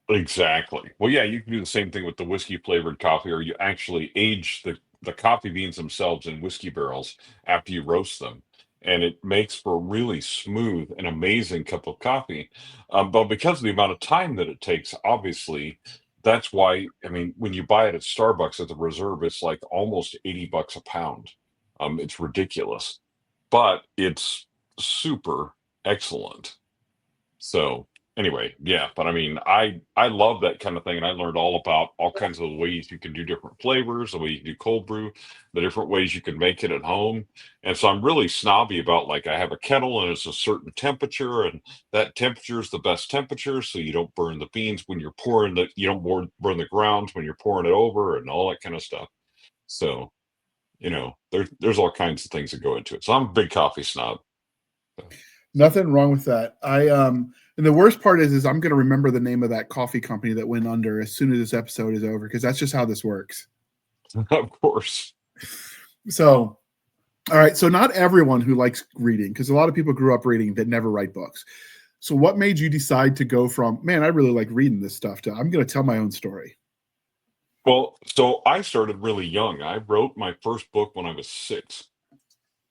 exactly. Well, yeah, you can do the same thing with the whiskey flavored coffee, or you actually age the coffee beans themselves in whiskey barrels after you roast them. And it makes for a really smooth and amazing cup of coffee. But because of the amount of time that it takes, obviously, that's why, I mean, when you buy it at Starbucks at the Reserve, it's like almost $80 a pound. It's ridiculous, but it's super excellent. So anyway, yeah, but I mean, I love that kind of thing, and I learned all about all kinds of ways you can do different flavors, the way you can do cold brew, the different ways you can make it at home. And so I'm really snobby about like I have a kettle and it's a certain temperature, and that temperature is the best temperature, so you don't burn the beans when you're pouring you don't burn the grounds when you're pouring it over, and all that kind of stuff. So there's all kinds of things that go into it. So I'm a big coffee snob. So. Nothing wrong with that. And the worst part is I'm going to remember the name of that coffee company that went under as soon as this episode is over, because that's just how this works. Of course. So, all right. So not everyone who likes reading, because a lot of people grew up reading that never write books. So what made you decide to go from, man, I really like reading this stuff, to I'm going to tell my own story? Well, so I started really young. I wrote my first book when I was 6,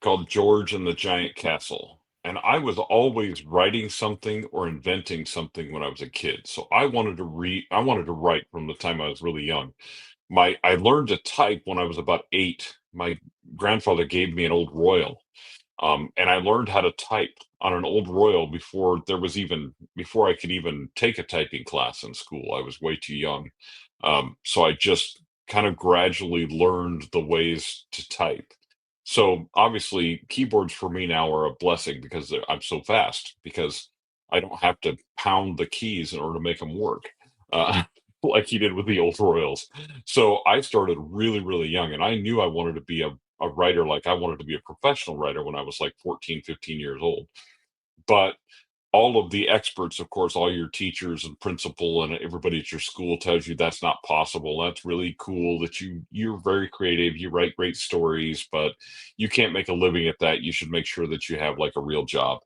called George and the Giant Castle. And I was always writing something or inventing something when I was a kid. So I wanted to write from the time I was really young. I learned to type when I was about 8. My grandfather gave me an old Royal, And I learned how to type on an old Royal before I could even take a typing class in school. I was way too young. So I just kind of gradually learned the ways to type. So obviously, keyboards for me now are a blessing because I'm so fast because I don't have to pound the keys in order to make them work, like you did with the old Royals. So I started really, really young, and I knew I wanted to be a writer. Like, I wanted to be a professional writer when I was like 14, 15 years old. But all of the experts, of course, all your teachers and principal and everybody at your school tells you that's not possible. That's really cool that you're very creative, you write great stories, but you can't make a living at that. You should make sure that you have like a real job,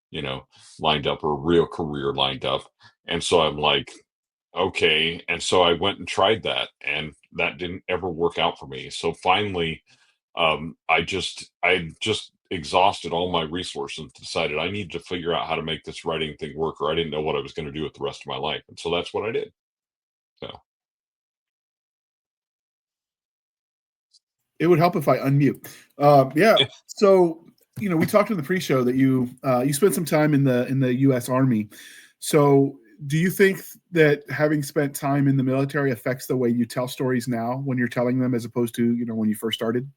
you know, lined up, or a real career lined up. And so I'm like, okay. And so I went and tried that, and that didn't ever work out for me. So finally, I just exhausted all my resources and decided I needed to figure out how to make this writing thing work, or I didn't know what I was going to do with the rest of my life. And so that's what I did. So It would help if I unmute. Yeah. So we talked in the pre-show that you spent some time in the U.S. Army. So do you think that having spent time in the military affects the way you tell stories now when you're telling them, as opposed to when you first started?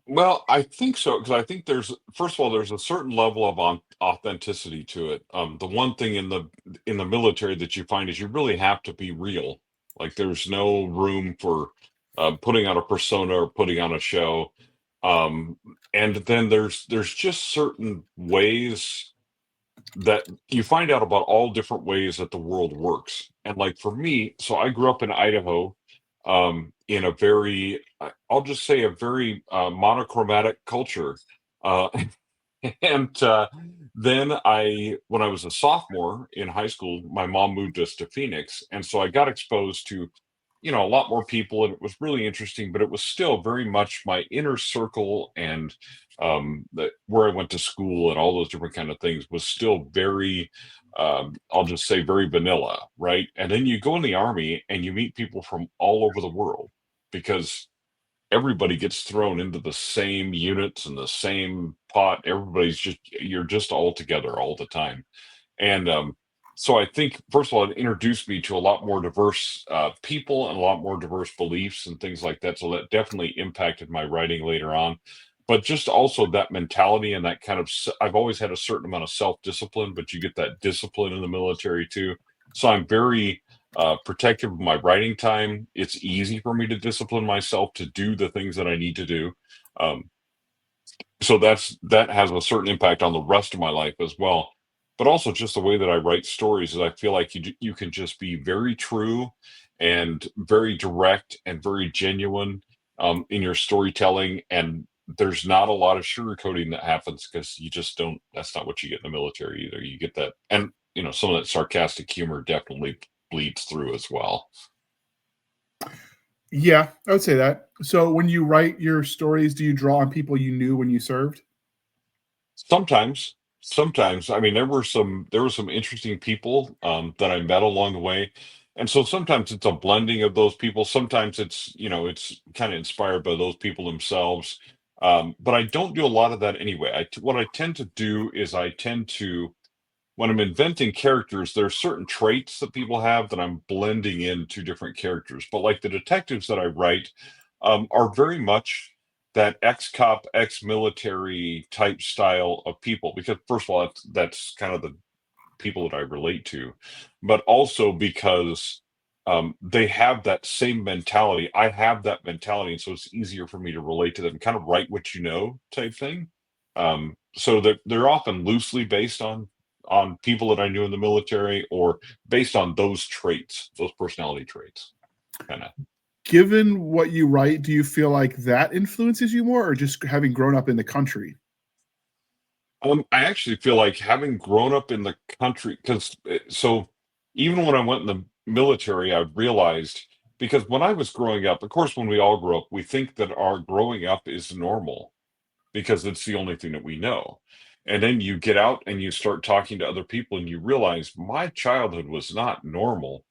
well, I think so, because I think there's first of all there's a certain level of authenticity to it. The one thing in the military that you find is you really have to be real. Like, there's no room for putting on a persona or putting on a show. Um, and then there's just certain ways that you find out about all different ways that the world works. And like for me, so I grew up in Idaho, in a very, I'll just say a very monochromatic culture. Uh, and then when I was a sophomore in high school, my mom moved us to Phoenix. And so I got exposed to, a lot more people, and it was really interesting, but it was still very much my inner circle, and where I went to school and all those different kind of things was still very, I'll just say very vanilla, right? And then you go in the army and you meet people from all over the world, because everybody gets thrown into the same units and the same pot. You're just all together all the time. And so I think, first of all, it introduced me to a lot more diverse people and a lot more diverse beliefs and things like that. So that definitely impacted my writing later on. But just also that mentality and that kind of, I've always had a certain amount of self discipline, but you get that discipline in the military too. So I'm very protective of my writing time. It's easy for me to discipline myself to do the things that I need to do. Um, so that has a certain impact on the rest of my life as well, but also just the way that I write stories is I feel like you can just be very true and very direct and very genuine in your storytelling, and there's not a lot of sugarcoating that happens, because you just don't that's not what you get in the military either. You get that, and some of that sarcastic humor definitely bleeds through as well. Yeah, I would say that. So when you write your stories, do you draw on people you knew when you served? Sometimes. I mean, there were some interesting people that I met along the way, and so sometimes it's a blending of those people. Sometimes it's kind of inspired by those people themselves. But I don't do a lot of that anyway. What I tend to do is I tend to, when I'm inventing characters, there are certain traits that people have that I'm blending into different characters. But like the detectives that I write are very much that ex-cop, ex-military type style of people. Because first of all, that's kind of the people that I relate to, but also because they have that same mentality. I have that mentality, and so it's easier for me to relate to them. Kind of write what you know type thing. So that they're often loosely based on people that I knew in the military, or based on those traits, those personality traits, kind of. Given what you write, do you feel like that influences you more, or just having grown up in the country? I actually feel like having grown up in the country, because so even when I went in the military, I realized, because when I was growing up, of course, when we all grow up, we think that our growing up is normal because it's the only thing that we know. And then you get out and you start talking to other people, and you realize my childhood was not normal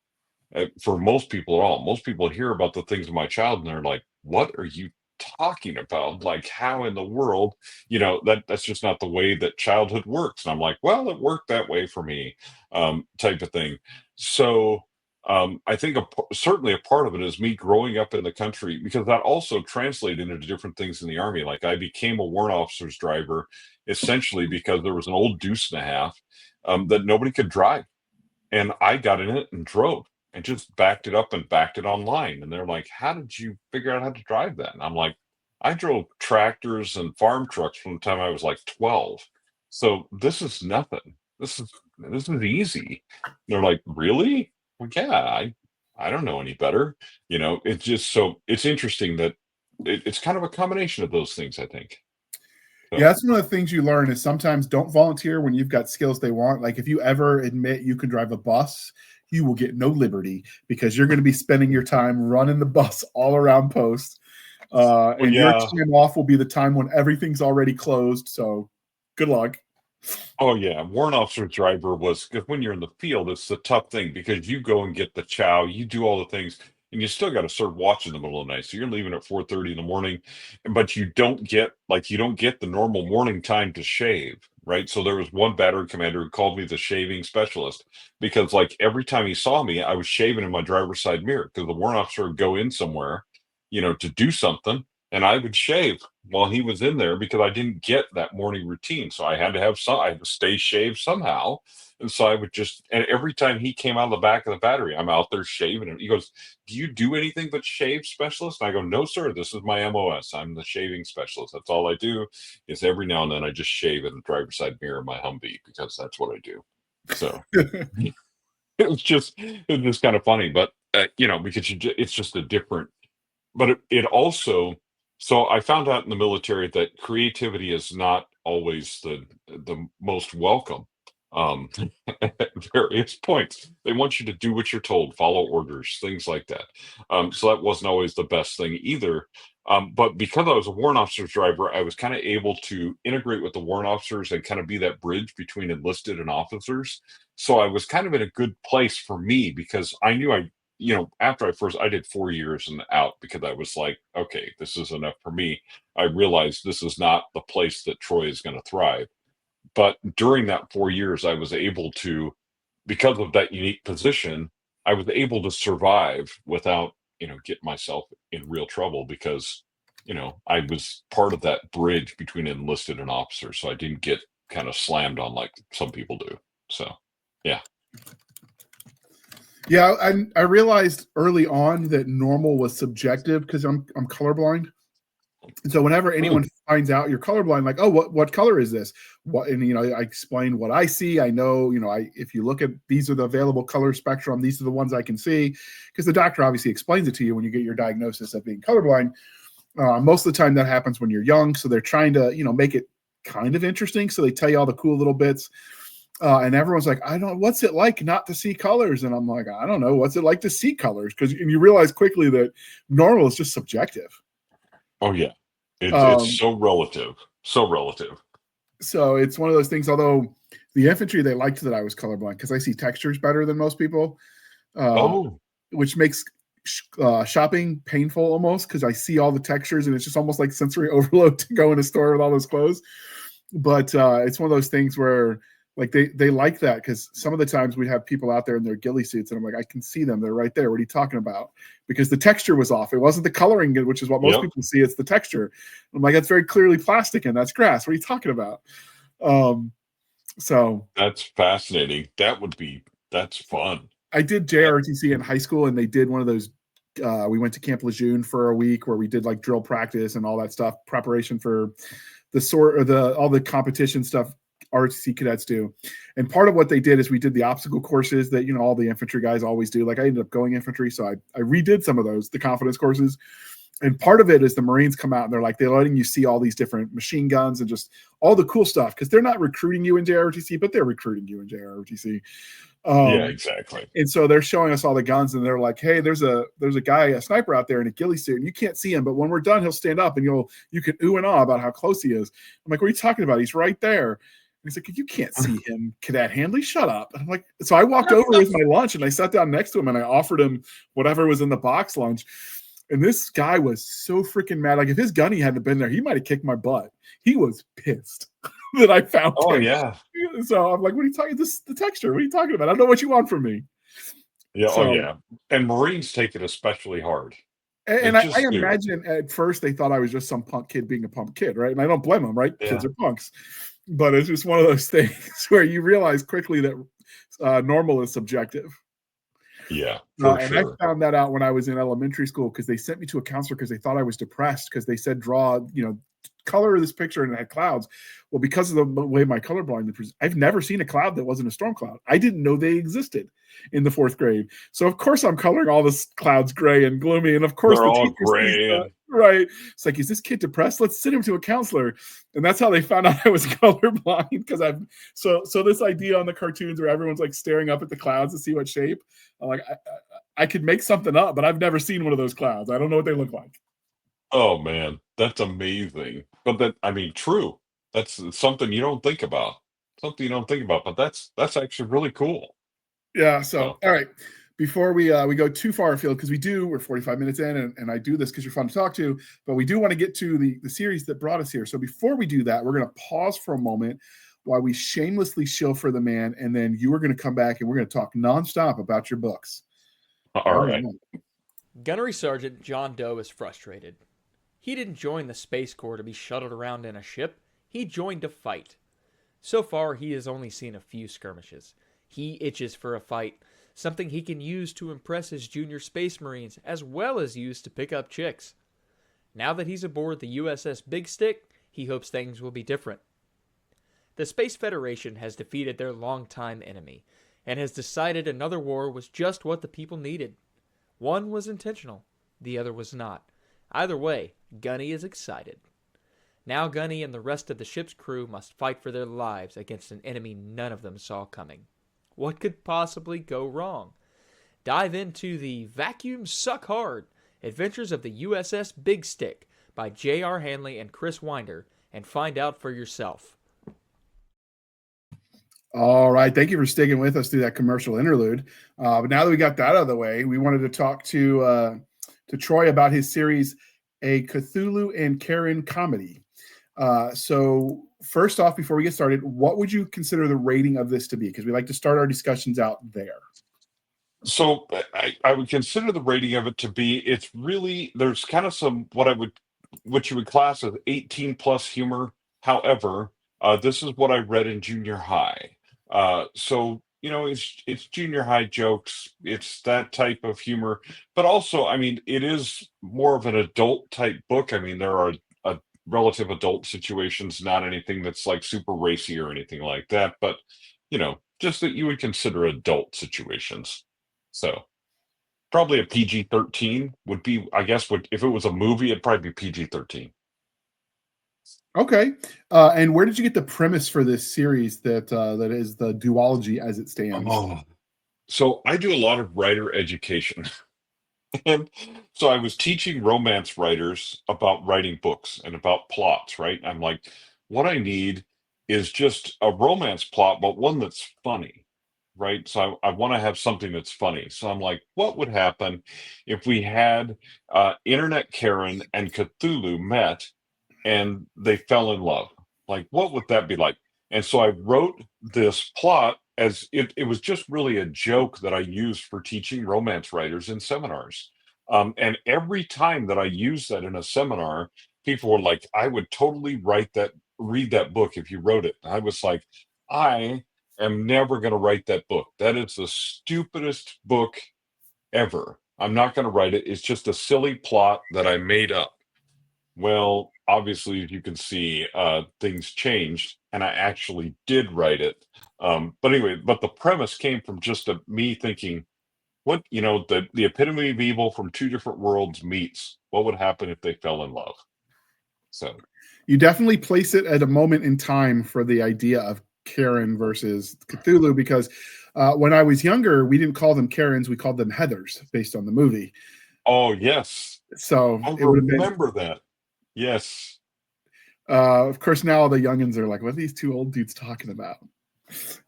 for most people at all. Most people hear about the things of my childhood and they're like, "What are you talking about? Like, how in the world, that's just not the way that childhood works. And I'm like, well, it worked that way for me, type of thing. So I think certainly a part of it is me growing up in the country, because that also translated into different things in the Army. Like, I became a warrant officer's driver essentially because there was an old deuce and a half that nobody could drive. And I got in it and drove and just backed it up and backed it online. And they're like, how did you figure out how to drive that? And I'm like, I drove tractors and farm trucks from the time I was like 12. So this is nothing. This is easy. And they're like, really? Well, yeah, I don't know any better. It's just so it's interesting that it's kind of a combination of those things, I think. So. Yeah, that's one of the things you learn is sometimes don't volunteer when you've got skills they want. Like if you ever admit you can drive a bus, you will get no liberty because you're going to be spending your time running the bus all around post. And your time off will be the time when everything's already closed. So good luck. Oh yeah, warrant officer driver was, because when you're in the field, it's the tough thing because you go and get the chow, you do all the things, and you still got to serve watch in the middle of the night. So you're leaving at 4:30 in the morning, but you don't get the normal morning time to shave, right? So there was one battery commander who called me the shaving specialist because like every time he saw me, I was shaving in my driver's side mirror because the warrant officer would go in somewhere, to do something, and I would shave while he was in there because I didn't get that morning routine. So I had to stay shaved somehow. And so I would and every time he came out of the back of the battery, I'm out there shaving him. He goes, do you do anything but shave, specialist? And I go, no, sir, this is my MOS. I'm the shaving specialist. That's all I do is every now and then I just shave in the driver's side mirror of my Humvee because that's what I do. So it was just kind of funny, but because it's just a different, but it also, so I found out in the military that creativity is not always the most welcome at various points. They want you to do what you're told, follow orders, things like that. So that wasn't always the best thing either. But because I was a warrant officer's driver, I was kind of able to integrate with the warrant officers and kind of be that bridge between enlisted and officers. So I was kind of in a good place for me because I knew after I did 4 years and out because I was like, okay, this is enough for me. I realized this is not the place that Troy is going to thrive. But during that 4 years, I was able to, because of that unique position, I was able to survive without, get myself in real trouble because, I was part of that bridge between enlisted and officers. So I didn't get kind of slammed on like some people do. So, yeah. Yeah, I realized early on that normal was subjective because I'm colorblind. And so whenever anyone finds out you're colorblind, like, oh, what color is this? What, and I explain what I see. I know, if you look at these are the available color spectrum, these are the ones I can see, because the doctor obviously explains it to you when you get your diagnosis of being colorblind. Most of the time that happens when you're young, so they're trying to make it kind of interesting. So they tell you all the cool little bits. And everyone's like, what's it like not to see colors? And I'm like, I don't know. What's it like to see colors? And you realize quickly that normal is just subjective. Oh, yeah. It's so relative. So relative. So it's one of those things, although the infantry, they liked that I was colorblind because I see textures better than most people. Which makes shopping painful almost because I see all the textures and it's just almost like sensory overload to go in a store with all those clothes. But it's one of those things where like they like that because some of the times we have people out there in their ghillie suits and I'm like, I can see them. They're right there. What are you talking about? Because the texture was off. It wasn't the coloring, which is what most people see. It's the texture. I'm like, that's very clearly plastic and that's grass. What are you talking about? So that's fascinating. That's fun. I did JRTC in high school and they did one of those. We went to Camp Lejeune for a week where we did like drill practice and all that stuff, preparation for all the competition stuff RTC cadets do. And part of what they did is we did the obstacle courses that, all the infantry guys always do. Like I ended up going infantry. So I redid some of those, the confidence courses. And part of it is the Marines come out and they're letting you see all these different machine guns and just all the cool stuff. Cause they're not recruiting you in JRTC, but they're recruiting you in JRTC. Yeah, exactly. And so they're showing us all the guns and they're like, hey, there's a guy, a sniper out there in a ghillie suit and you can't see him, but when we're done, he'll stand up and you can ooh and ah about how close he is. I'm like, what are you talking about? He's right there. He's like, you can't see him, Cadet Handley. Shut up. And I'm like, so I walked over with my lunch and I sat down next to him and I offered him whatever was in the box lunch. And this guy was so freaking mad. Like if his gunny hadn't been there, he might have kicked my butt. He was pissed that I found Oh him. yeah. So I'm like, what are you talking? This the texture. What are you talking about? I don't know what you want from me. Yeah. So, Oh yeah. And Marines take it especially hard. and I just do. imagine at first they thought I was just some punk kid being a punk kid, right? And I don't blame them, right? Yeah. Kids are punks. But it's just one of those things where you realize quickly that normal is subjective. Yeah, for And sure. I found that out when I was in elementary school because they sent me to a counselor because they thought I was depressed because they said draw, color of this picture and it had clouds. Well, because of the way my colorblind is, I've never seen a cloud that wasn't a storm cloud. I didn't know they existed in the 4th grade. So of course I'm coloring all the clouds gray and gloomy. And of course they're the all teacher gray. sees that, right? It's like, is this kid depressed? Let's send him to a counselor. And that's how they found out I was colorblind because so this idea on the cartoons where everyone's like staring up at the clouds to see what shape. Like I could make something up, but I've never seen one of those clouds. I don't know what they look like. Oh man, that's amazing. But true. That's something you don't think about. Something you don't think about, but that's actually really cool. Yeah. So, So, all right. Before we go too far afield, because we're 45 minutes in, and I do this because you're fun to talk to, but we do want to get to the series that brought us here. So before we do that, we're going to pause for a moment while we shamelessly shill for the man, and then you are going to come back and we're going to talk nonstop about your books. all right. Gunnery Sergeant John Doe is frustrated. He didn't join the Space Corps to be shuttled around in a ship. He joined to fight. So far, he has only seen a few skirmishes. He itches for a fight, something he can use to impress his junior Space Marines, as well as use to pick up chicks. Now that he's aboard the USS Big Stick, he hopes things will be different. The Space Federation has defeated their longtime enemy, and has decided another war was just what the people needed. One was intentional, the other was not. Either way, Gunny is excited. Now Gunny and the rest of the ship's crew must fight for their lives against an enemy none of them saw coming. What could possibly go wrong? Dive into the Vacuum Suck Hard Adventures of the USS Big Stick by JR Handley and Chris Winder and find out for yourself. All right. Thank you for sticking with us through that commercial interlude. But now that we got that out of the way, we wanted to talk to Troy about his series, A Cthulhu and Karen Comedy. So first off, before we get started, what would you consider the rating of this to be? Because we like to start our discussions out there. So I would consider the rating of it to be it's really there's kind of some what you would class as 18 plus humor. However, this is what I read in junior high. So it's junior high jokes. It's that type of humor, but also it is more of an adult type book. There are relative adult situations, not anything that's like super racy or anything like that, but just that you would consider adult situations. So probably a PG-13 would be, I guess, if it was a movie, it'd probably be PG-13. Okay. And where did you get the premise for this series that is the duology as it stands? Oh, so I do a lot of writer education. And so I was teaching romance writers about writing books and about plots, right? I'm like, what I need is just a romance plot, but one that's funny, right? So I want to have something that's funny. So I'm like, what would happen if we had Internet Karen and Cthulhu met and they fell in love? Like, what would that be like? And so I wrote this plot as it was just really a joke that I used for teaching romance writers in seminars. And every time that I used that in a seminar, people were like, I would totally read that book if you wrote it. And I was like, I am never going to write that book. That is the stupidest book ever. I'm not going to write it. It's just a silly plot that I made up. Well, obviously, as you can see, things changed, and I actually did write it. But anyway, the premise came from just me thinking, the epitome of evil from two different worlds meets. What would happen if they fell in love? So you definitely place it at a moment in time for the idea of Karen versus Cthulhu, because when I was younger, we didn't call them Karens, we called them Heathers based on the movie. Oh yes. So I it would have been remember that. Yes. Of course, now the youngins are like, what are these two old dudes talking about?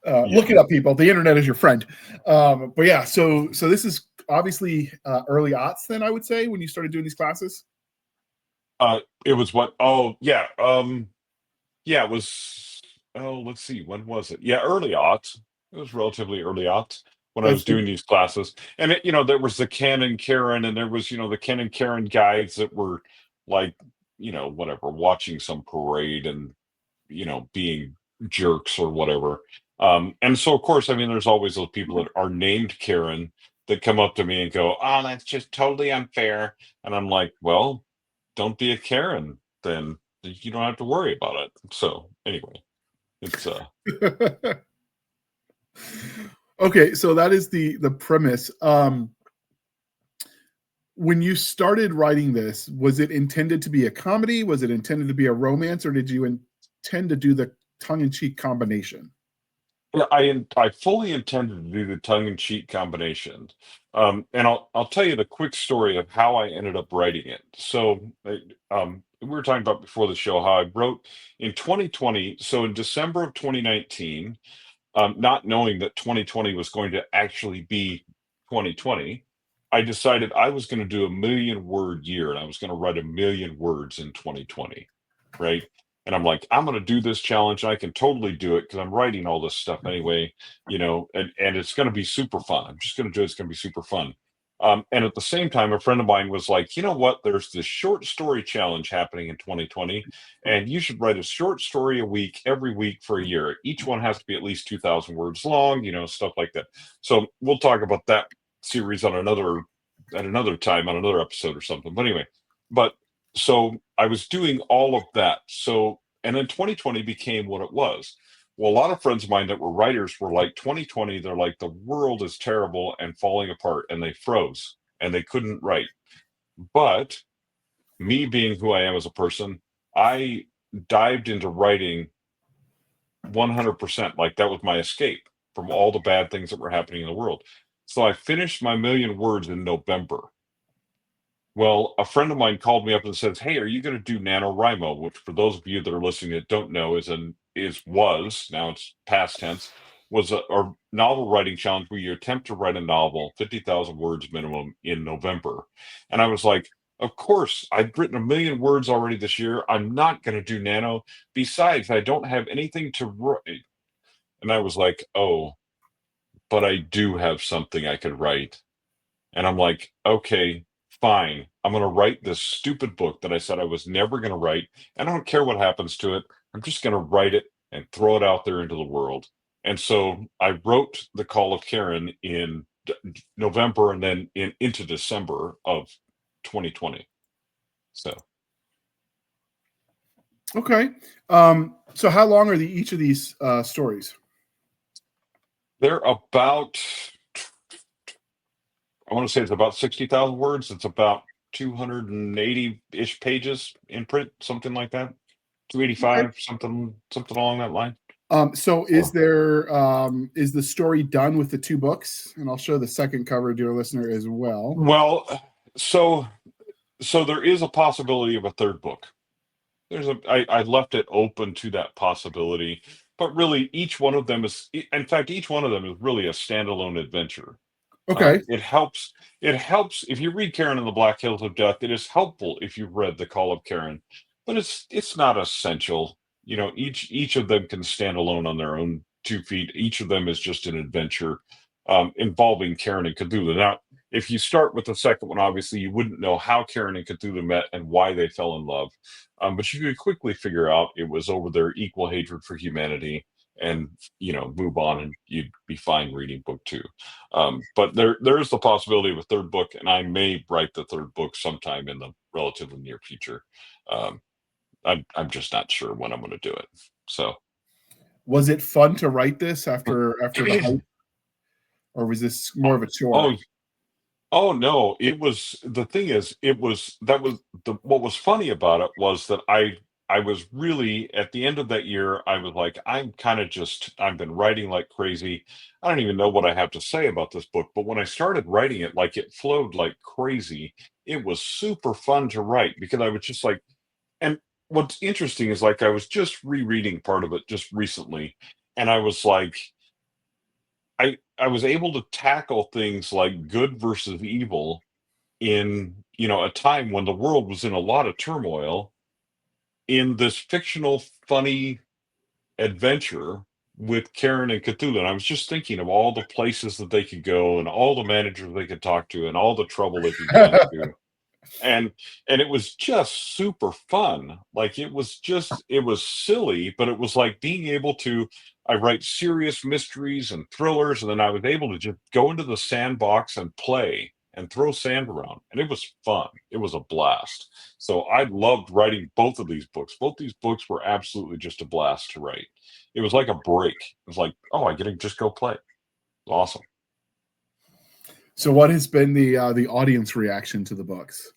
Look it up, people. The internet is your friend. But yeah, so this is obviously early aughts then, I would say, when you started doing these classes? It was what? Oh, yeah. Yeah, it was. Oh, let's see. When was it? Yeah, early aughts. It was relatively early aughts when I And was so, doing these classes. And there was the Ken and Karen, and there was, the Ken and Karen guides that were like, whatever, watching some parade and, being jerks or whatever. And so, of course, I mean, there's always those people that are named Karen that come up to me and go, "Oh, that's just totally unfair." And I'm like, well, don't be a Karen, then you don't have to worry about it. So anyway, it's okay, so that is the premise. When you started writing this, was it intended to be a comedy? Was it intended to be a romance, or did you intend to do the tongue-in-cheek combination? yeah, I fully intended to do the tongue-in-cheek combination. And I'll tell you the quick story of how I ended up writing it. So we were talking about before the show how I wrote in 2020. So in December of 2019, not knowing that 2020 was going to actually be 2020, I decided I was going to do a million word year and I was going to write a million words in 2020, right? And I'm like, I'm going to do this challenge. And I can totally do it because I'm writing all this stuff anyway, and it's going to be super fun. I'm just going to do it. It's going to be super fun. And at the same time, a friend of mine was like, you know what? There's this short story challenge happening in 2020, and you should write a short story a week, every week for a year. Each one has to be at least 2,000 words long, stuff like that. So we'll talk about that series on another time on another episode or something. But anyway, but so I was doing all of that. So and then 2020 became what it was. Well, a lot of friends of mine that were writers were like 2020, they're like the world is terrible and falling apart, and they froze and they couldn't write. But me being who I am as a person, I dived into writing 100%. Like that was my escape from all the bad things that were happening in the world. So I finished my million words in November. Well, a friend of mine called me up and says, "Hey, are you going to do NaNoWriMo?" Which, for those of you that are listening that don't know, was now it's past tense, was a novel writing challenge where you attempt to write a novel, 50,000 words minimum in November. And I was like, "Of course, I've written a million words already this year. I'm not going to do Nano. Besides, I don't have anything to write." And I was like, "Oh, but I do have something I could write." And I'm like, okay, fine. I'm going to write this stupid book that I said I was never going to write. And I don't care what happens to it. I'm just going to write it and throw it out there into the world. And so I wrote The Call of Karen in November and then into December of 2020. So Okay. So how long are each of these stories? they're about, I want to say it's about 60,000 words. It's about 280-ish pages in print, something like that. Okay. 285, something along that line. So is the story done with the two books? And I'll show the second cover, dear listener, as well. Well, so there is a possibility of a third book. I left it open to that possibility, but really each one of them is, in fact, each one of them is really a standalone adventure. Okay. It helps if you read Karen and the Black Hills of Death. It is helpful if you've read The Call of Karen, but it's not essential. Each of them can stand alone on their own 2 feet. Each of them is just an adventure involving Karen and Cthulhu. Now, if you start with the second one, obviously you wouldn't know how Karen and Cthulhu met and why they fell in love, but you could quickly figure out it was over their equal hatred for humanity, and move on, and you'd be fine reading book two. But there is the possibility of a third book, and I may write the third book sometime in the relatively near future. Um, I'm just not sure when I'm going to do it. So, Was it fun to write this after the hype, or was this more of a chore? oh no, it was, the thing is, what was funny about it was that I was really, at the end of that year, I was like, I've been writing like crazy. I don't even know what I have to say about this book. But when I started writing it, like it flowed like crazy. It was super fun to write because I was just like, and what's interesting is like I was just rereading part of it just recently, and I was like, I was able to tackle things like good versus evil in, a time when the world was in a lot of turmoil in this fictional, funny adventure with Karen and Cthulhu. And I was just thinking of all the places that they could go and all the managers they could talk to and all the trouble they could get into. And it was just super fun. Like it was silly, but it was like being able to I write serious mysteries and thrillers, and then I was able to just go into the sandbox and play and throw sand around. And it was fun. It was a blast. So I loved writing both of these books. Both these books were absolutely just a blast to write. It was like a break. It was like, oh, I get to just go play. It was awesome. So what has been the audience reaction to the books?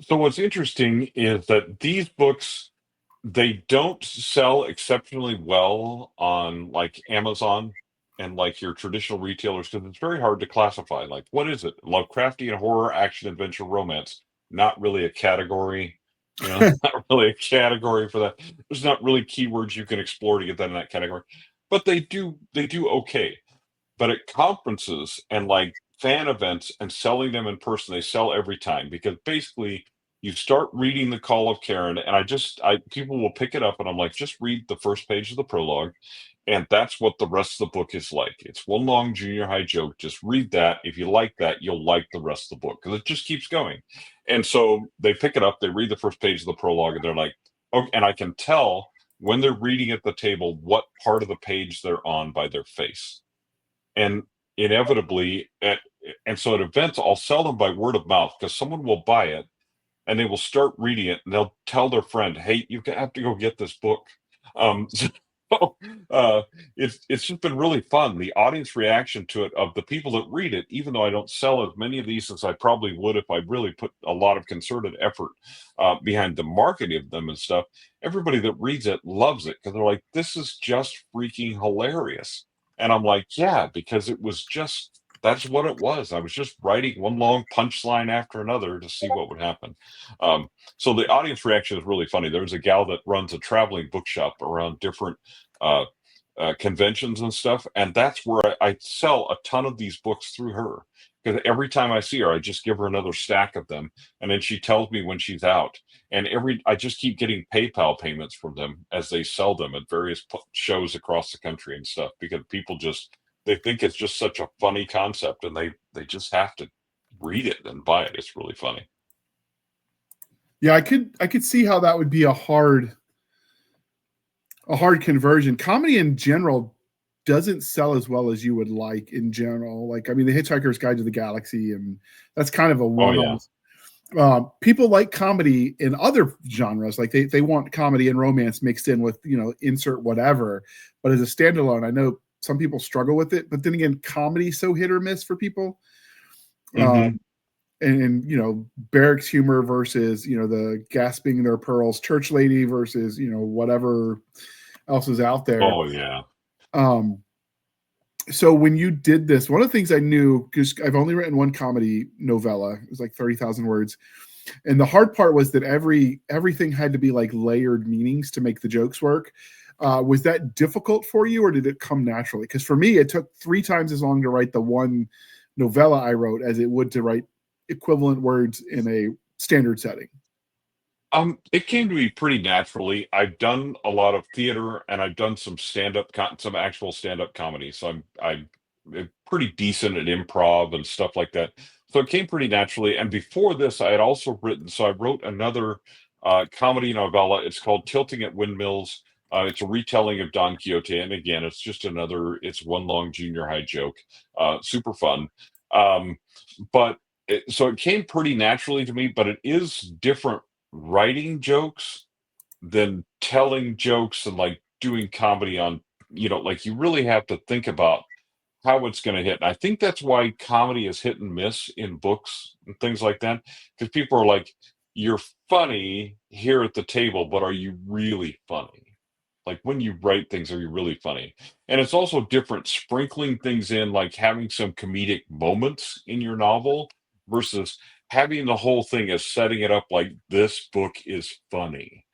So what's interesting is that these books, they don't sell exceptionally well on like Amazon and like your traditional retailers because it's very hard to classify. Like, what is it? Lovecraftian horror, action, adventure, romance. Not really a category. Not really a category for that. There's not really keywords you can explore to get that in that category. But they do okay. But at conferences and like fan events and selling them in person, they sell every time because basically you start reading the Call of Karen, and I people will pick it up, and I'm like, just read the first page of the prologue, and that's what the rest of the book is like. It's one long junior high joke. Just read that. If you like that, you'll like the rest of the book because it just keeps going. And so they pick it up, they read the first page of the prologue, and they're like, okay, and I can tell when they're reading at the table what part of the page they're on by their face. And inevitably and so at events I'll sell them by word of mouth because someone will buy it and they will start reading it and they'll tell their friend, hey, you have to go get this book. So it's just been really fun. The audience reaction to it of the people that read it, even though I don't sell as many of these as I probably would if I really put a lot of concerted effort behind the marketing of them and stuff, everybody that reads it loves it because they're like, this is just freaking hilarious. And I'm like, yeah, because it was just that's what it was. I was just writing one long punchline after another to see what would happen. So the audience reaction is really funny. There's a gal that runs a traveling bookshop around different uh, conventions and stuff, and that's where I sell a ton of these books through her. Because every time I see her, I just give her another stack of them, and then she tells me when she's out. And I just keep getting PayPal payments from them as they sell them at various shows across the country and stuff. Because people they think it's just such a funny concept, and they just have to read it and buy it. It's really funny. Yeah, I could see how that would be a hard conversion. Comedy in general doesn't sell as well as you would like in general. Like, I mean, The Hitchhiker's Guide to the Galaxy, and that's kind of a one-off. People like comedy in other genres. Like they want comedy and romance mixed in with, insert whatever. But as a standalone, I know some people struggle with it. But then again, comedy's so hit or miss for people. Mm-hmm. And barracks humor versus, the gasping their pearls church lady versus, whatever else is out there. Oh, yeah. So when you did this, one of the things I knew, because I've only written one comedy novella, it was like 30,000 words. And the hard part was that everything had to be like layered meanings to make the jokes work. Was that difficult for you, or did it come naturally? Because for me, it took 3 times as long to write the one novella I wrote as it would to write equivalent words in a standard setting. It came to me pretty naturally. I've done a lot of theater and I've done some some actual stand-up comedy. So I'm pretty decent at improv and stuff like that. So it came pretty naturally. And before this, I had also I wrote another comedy novella. It's called Tilting at Windmills. It's a retelling of Don Quixote. And again, it's one long junior high joke. Super fun. So it came pretty naturally to me, but it is different writing jokes than telling jokes and like doing comedy on, like you really have to think about how it's going to hit. And I think that's why comedy is hit and miss in books and things like that. Because people are like, you're funny here at the table, but are you really funny? Like when you write things, are you really funny? And it's also different sprinkling things in, like having some comedic moments in your novel versus having the whole thing as setting it up like this book is funny.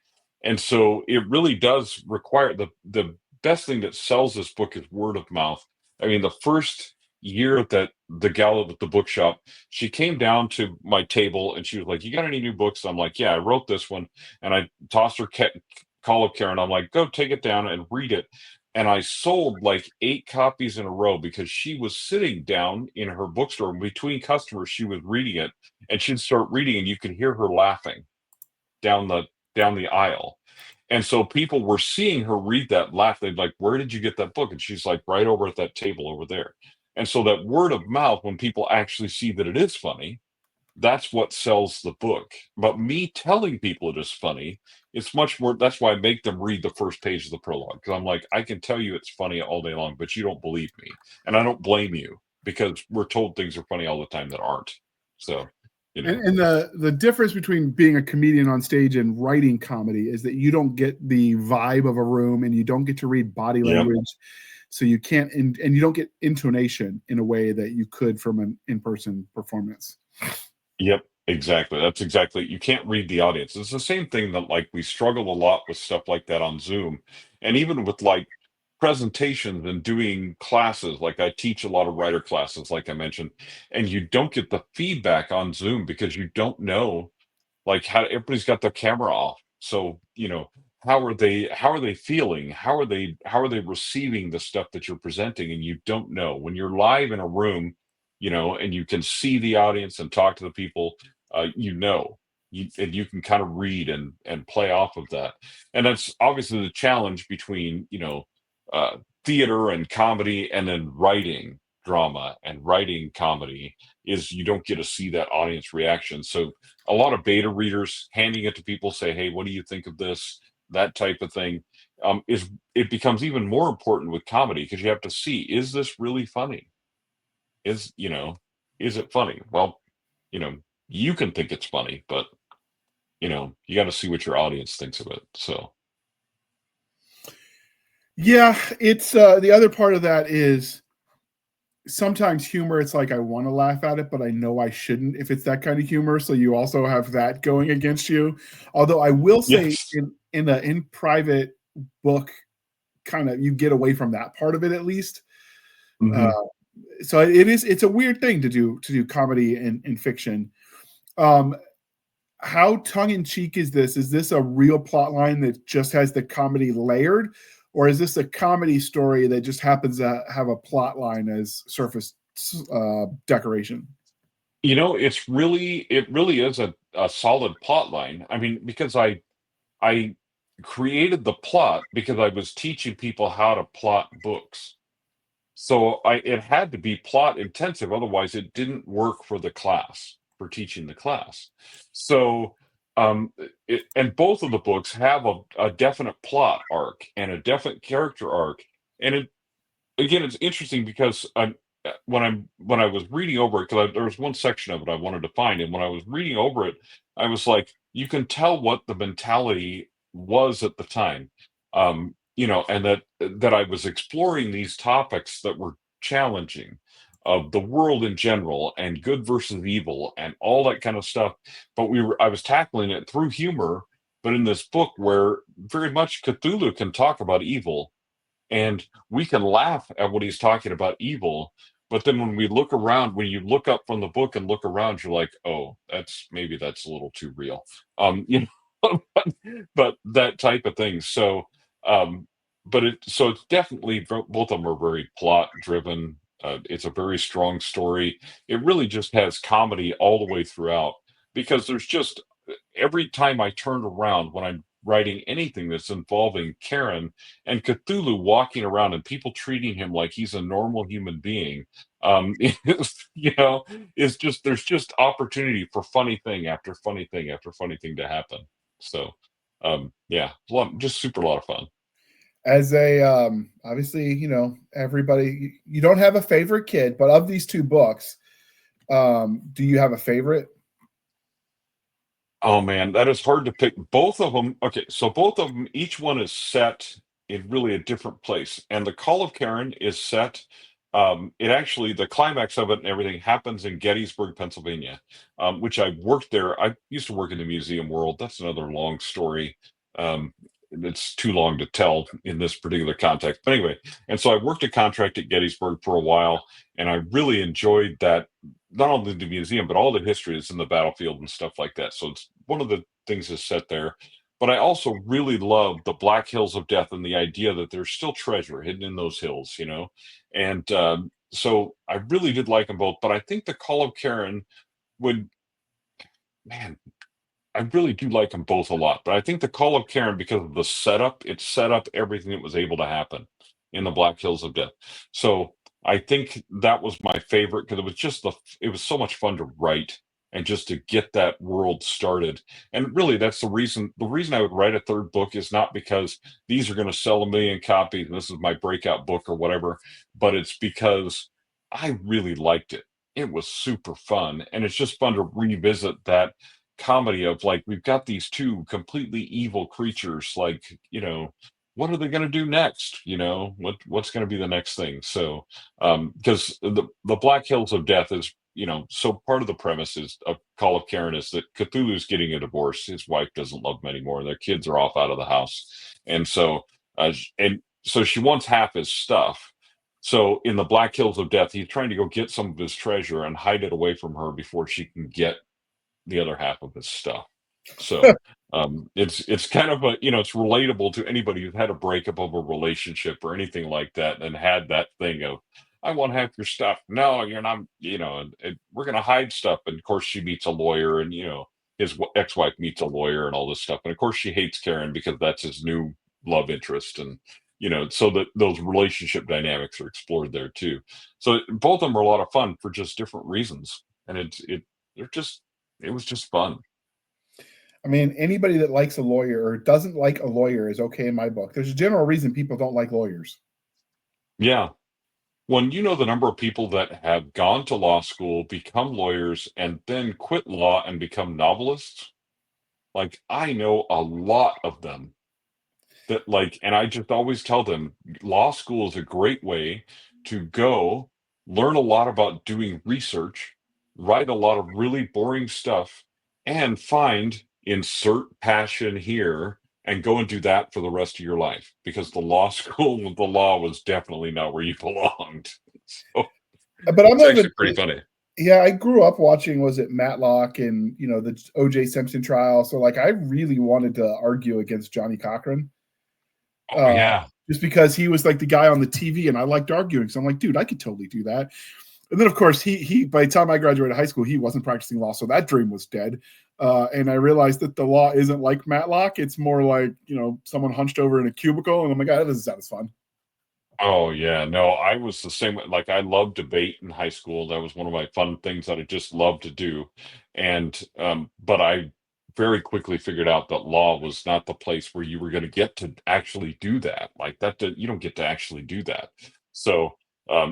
And so it really does require the best thing that sells this book is word of mouth. I mean, the first year that the gal at the bookshop, she came down to my table and she was like, "You got any new books?" I'm like, "Yeah, I wrote this one," and I tossed her Call of Karen. I'm like, "Go take it down and read it." And I sold like 8 copies in a row because she was sitting down in her bookstore and between customers. She was reading it, and she'd start reading, and you could hear her laughing down the aisle. And so people were seeing her read that, laugh. They'd like, "Where did you get that book?" And she's like, "Right over at that table over there." And so that word of mouth, when people actually see that it is funny, that's what sells the book. But me telling people it is funny, it's much more. That's why I make them read the first page of the prologue, because I'm like, I can tell you it's funny all day long, but you don't believe me, and I don't blame you, because we're told things are funny all the time that aren't. So, you know, And the difference between being a comedian on stage and writing comedy is that you don't get the vibe of a room, and you don't get to read body yep, language, so you can't, and you don't get intonation in a way that you could from an in-person performance. yep, exactly. That's exactly. You can't read the audience. It's the same thing that like we struggle a lot with stuff like that on Zoom, and even with like presentations and doing classes. Like I teach a lot of writer classes, like I mentioned, and you don't get the feedback on Zoom because you don't know like how everybody's got their camera off. So how are they feeling, how are they receiving the stuff that you're presenting, and you don't know when you're live in a room, and you can see the audience and talk to the people. And you can kind of read and play off of that. And that's obviously the challenge between uh, theater and comedy, and then writing drama and writing comedy, is you don't get to see that audience reaction. So a lot of beta readers handing it to people, say, "Hey, what do you think of this?" That type of thing. Is It becomes even more important with comedy, because you have to see, is this really funny? Is it funny? Well, you know, you can think it's funny, but you got to see what your audience thinks of it. So Yeah, it's the other part of that is sometimes humor, it's like I want to laugh at it, but I know I shouldn't if it's that kind of humor. So you also have that going against you. Although I will say yes. in private book, kind of you get away from that part of it at least. Uh, Hmm. so it's a weird thing to do comedy in fiction. Um, how tongue in cheek is this? Is this a real plot line that just has the comedy layered, or is this a comedy story that just happens to have a plot line as surface decoration? It really is a solid plot line. I mean, because I created the plot because I was teaching people how to plot books. So it had to be plot intensive, otherwise it didn't work for the class, for teaching the class. So and both of the books have a definite plot arc and a definite character arc. And again, it's interesting because when I was reading over it, because there was one section of it I wanted to find, and when I was reading over it, I was like, you can tell what the mentality was at the time, and that I was exploring these topics that were challenging, of the world in general, and good versus evil, and all that kind of stuff. But I was tackling it through humor, but in this book where very much Cthulhu can talk about evil, and we can laugh at what he's talking about evil. But then when we look around, when you look up from the book and look around, you're like, oh, that's a little too real. But that type of thing. So, um, it's definitely, both of them are very plot driven. It's a very strong story. It really just has comedy all the way throughout, because there's just every time I turn around when I'm writing anything that's involving Karen and Cthulhu walking around and people treating him like he's a normal human being, is just, there's just opportunity for funny thing after funny thing after funny thing to happen. So, yeah, just super lot of fun. As a obviously, everybody, you don't have a favorite kid, but of these two books, do you have a favorite? Oh man, that is hard to pick. Both of them. Okay, so both of them, each one is set in really a different place. And the Call of Karen is set. It actually, the climax of it and everything happens in Gettysburg, Pennsylvania, which I worked there. I used to work in the museum world. That's another long story. Um, it's too long to tell in this particular context. But anyway, and so I worked a contract at Gettysburg for a while, and I really enjoyed that. Not only the museum, but all the history is in the battlefield and stuff like that. So it's one of the things is set there. But I also really love the Black Hills of Death and the idea that there's still treasure hidden in those hills, you know. And so I really did like them both. But I think the Call of Karen would, man, I really do like them both a lot, but I think the Call of Karen, because of the setup, it set up everything that was able to happen in the Black Hills of Death. So I think that was my favorite because it was so much fun to write and just to get that world started. And really, that's the reason. The reason I would write a third book is not because these are going to sell 1 million copies and this is my breakout book or whatever, but it's because I really liked it. It was super fun, and it's just fun to revisit that comedy of like we've got these two completely evil creatures, like, you know, what are they going to do next, you know, what's going to be the next thing. So because the Black Hills of Death is, you know, so part of the premise is of Call of Karen is that Cthulhu's getting a divorce, his wife doesn't love him anymore, their kids are off out of the house, and so she wants half his stuff. So in the Black Hills of Death, he's trying to go get some of his treasure and hide it away from her before she can get the other half of his stuff. So it's kind of a, you know, it's relatable to anybody who's had a breakup of a relationship or anything like that and had that thing of, I want half your stuff. No, you're not, you know, and we're going to hide stuff. And of course she meets a lawyer, and, you know, his ex-wife meets a lawyer and all this stuff. And of course she hates Karen because that's his new love interest. And, you know, so that those relationship dynamics are explored there too. So both of them are a lot of fun for just different reasons. And it was just fun. I mean, anybody that likes a lawyer or doesn't like a lawyer is okay in my book. There's a general reason people don't like lawyers. Yeah. When you know the number of people that have gone to law school, become lawyers, and then quit law and become novelists, like I know a lot of them that like, and I just always tell them law school is a great way to go learn a lot about doing research, write a lot of really boring stuff, and find insert passion here and go and do that for the rest of your life because the law school with the law was definitely not where you belonged. So But I'm it's not actually even pretty funny. Yeah, I grew up watching, was it Matlock and, you know, the O.J. Simpson trial. So, like, I really wanted to argue against Johnny Cochran. Oh yeah. Just because he was like the guy on the TV and I liked arguing. So I'm like, dude, I could totally do that. And then, of course, he by the time I graduated high school, he wasn't practicing law. So that dream was dead. And I realized that the law isn't like Matlock. It's more like, you know, someone hunched over in a cubicle. And I'm like, that doesn't sound as fun. Oh yeah, no, I was the same way. Like I loved debate in high school. That was one of my fun things that I just loved to do. And but I very quickly figured out that law was not the place where you were going to get to actually do that. Like you don't get to actually do that. So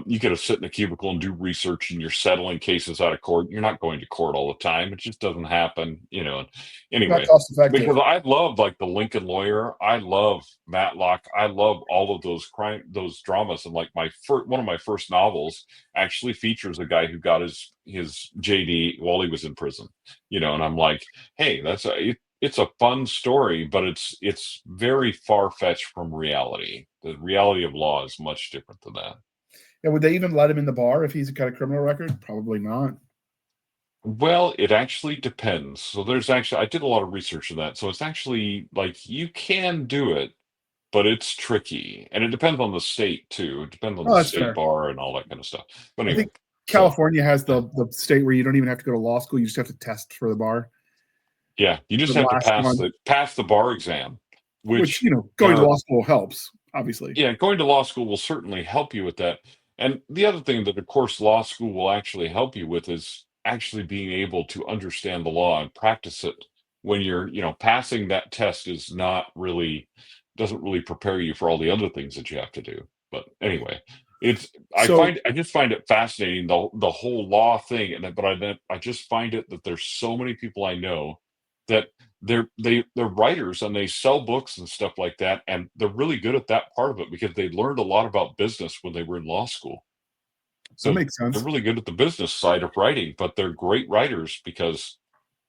you could have sit in a cubicle and do research, and you're settling cases out of court. You're not going to court all the time. It just doesn't happen, you know. Not Anyway, cost effective. because I love like the Lincoln Lawyer, I love Matlock, I love all of those those dramas, and like one of my first novels actually features a guy who got his JD while he was in prison, you know, and I'm like, hey, it's a fun story, but it's very far fetched from reality. The reality of law is much different than that. Yeah, would they even let him in the bar if he's got a criminal record? Probably not. Well, it actually depends. So I did a lot of research on that. So it's actually like you can do it, but it's tricky. And it depends on the state too. It depends on Oh, the that's state fair. bar and all that kind of stuff. But I anyway, think so California has yeah. the state where you don't even have to go to law school. You just have to test for the bar. Yeah, you The just have to last one, pass the bar exam, which, which you know, there going to are law school helps, obviously. yeah, going to law school will certainly help you with that. And the other thing that, of course, law school will actually help you with is actually being able to understand the law and practice it when you're, you know, passing that test is not really, doesn't really prepare you for all the other things that you have to do. But anyway, So I just find it fascinating, the whole law thing. I just find it that there's so many people I know that they're writers and they sell books and stuff like that, and they're really good at that part of it because they learned a lot about business when they were in law school. that So makes they're sense. really good at the business side of writing, but they're great writers because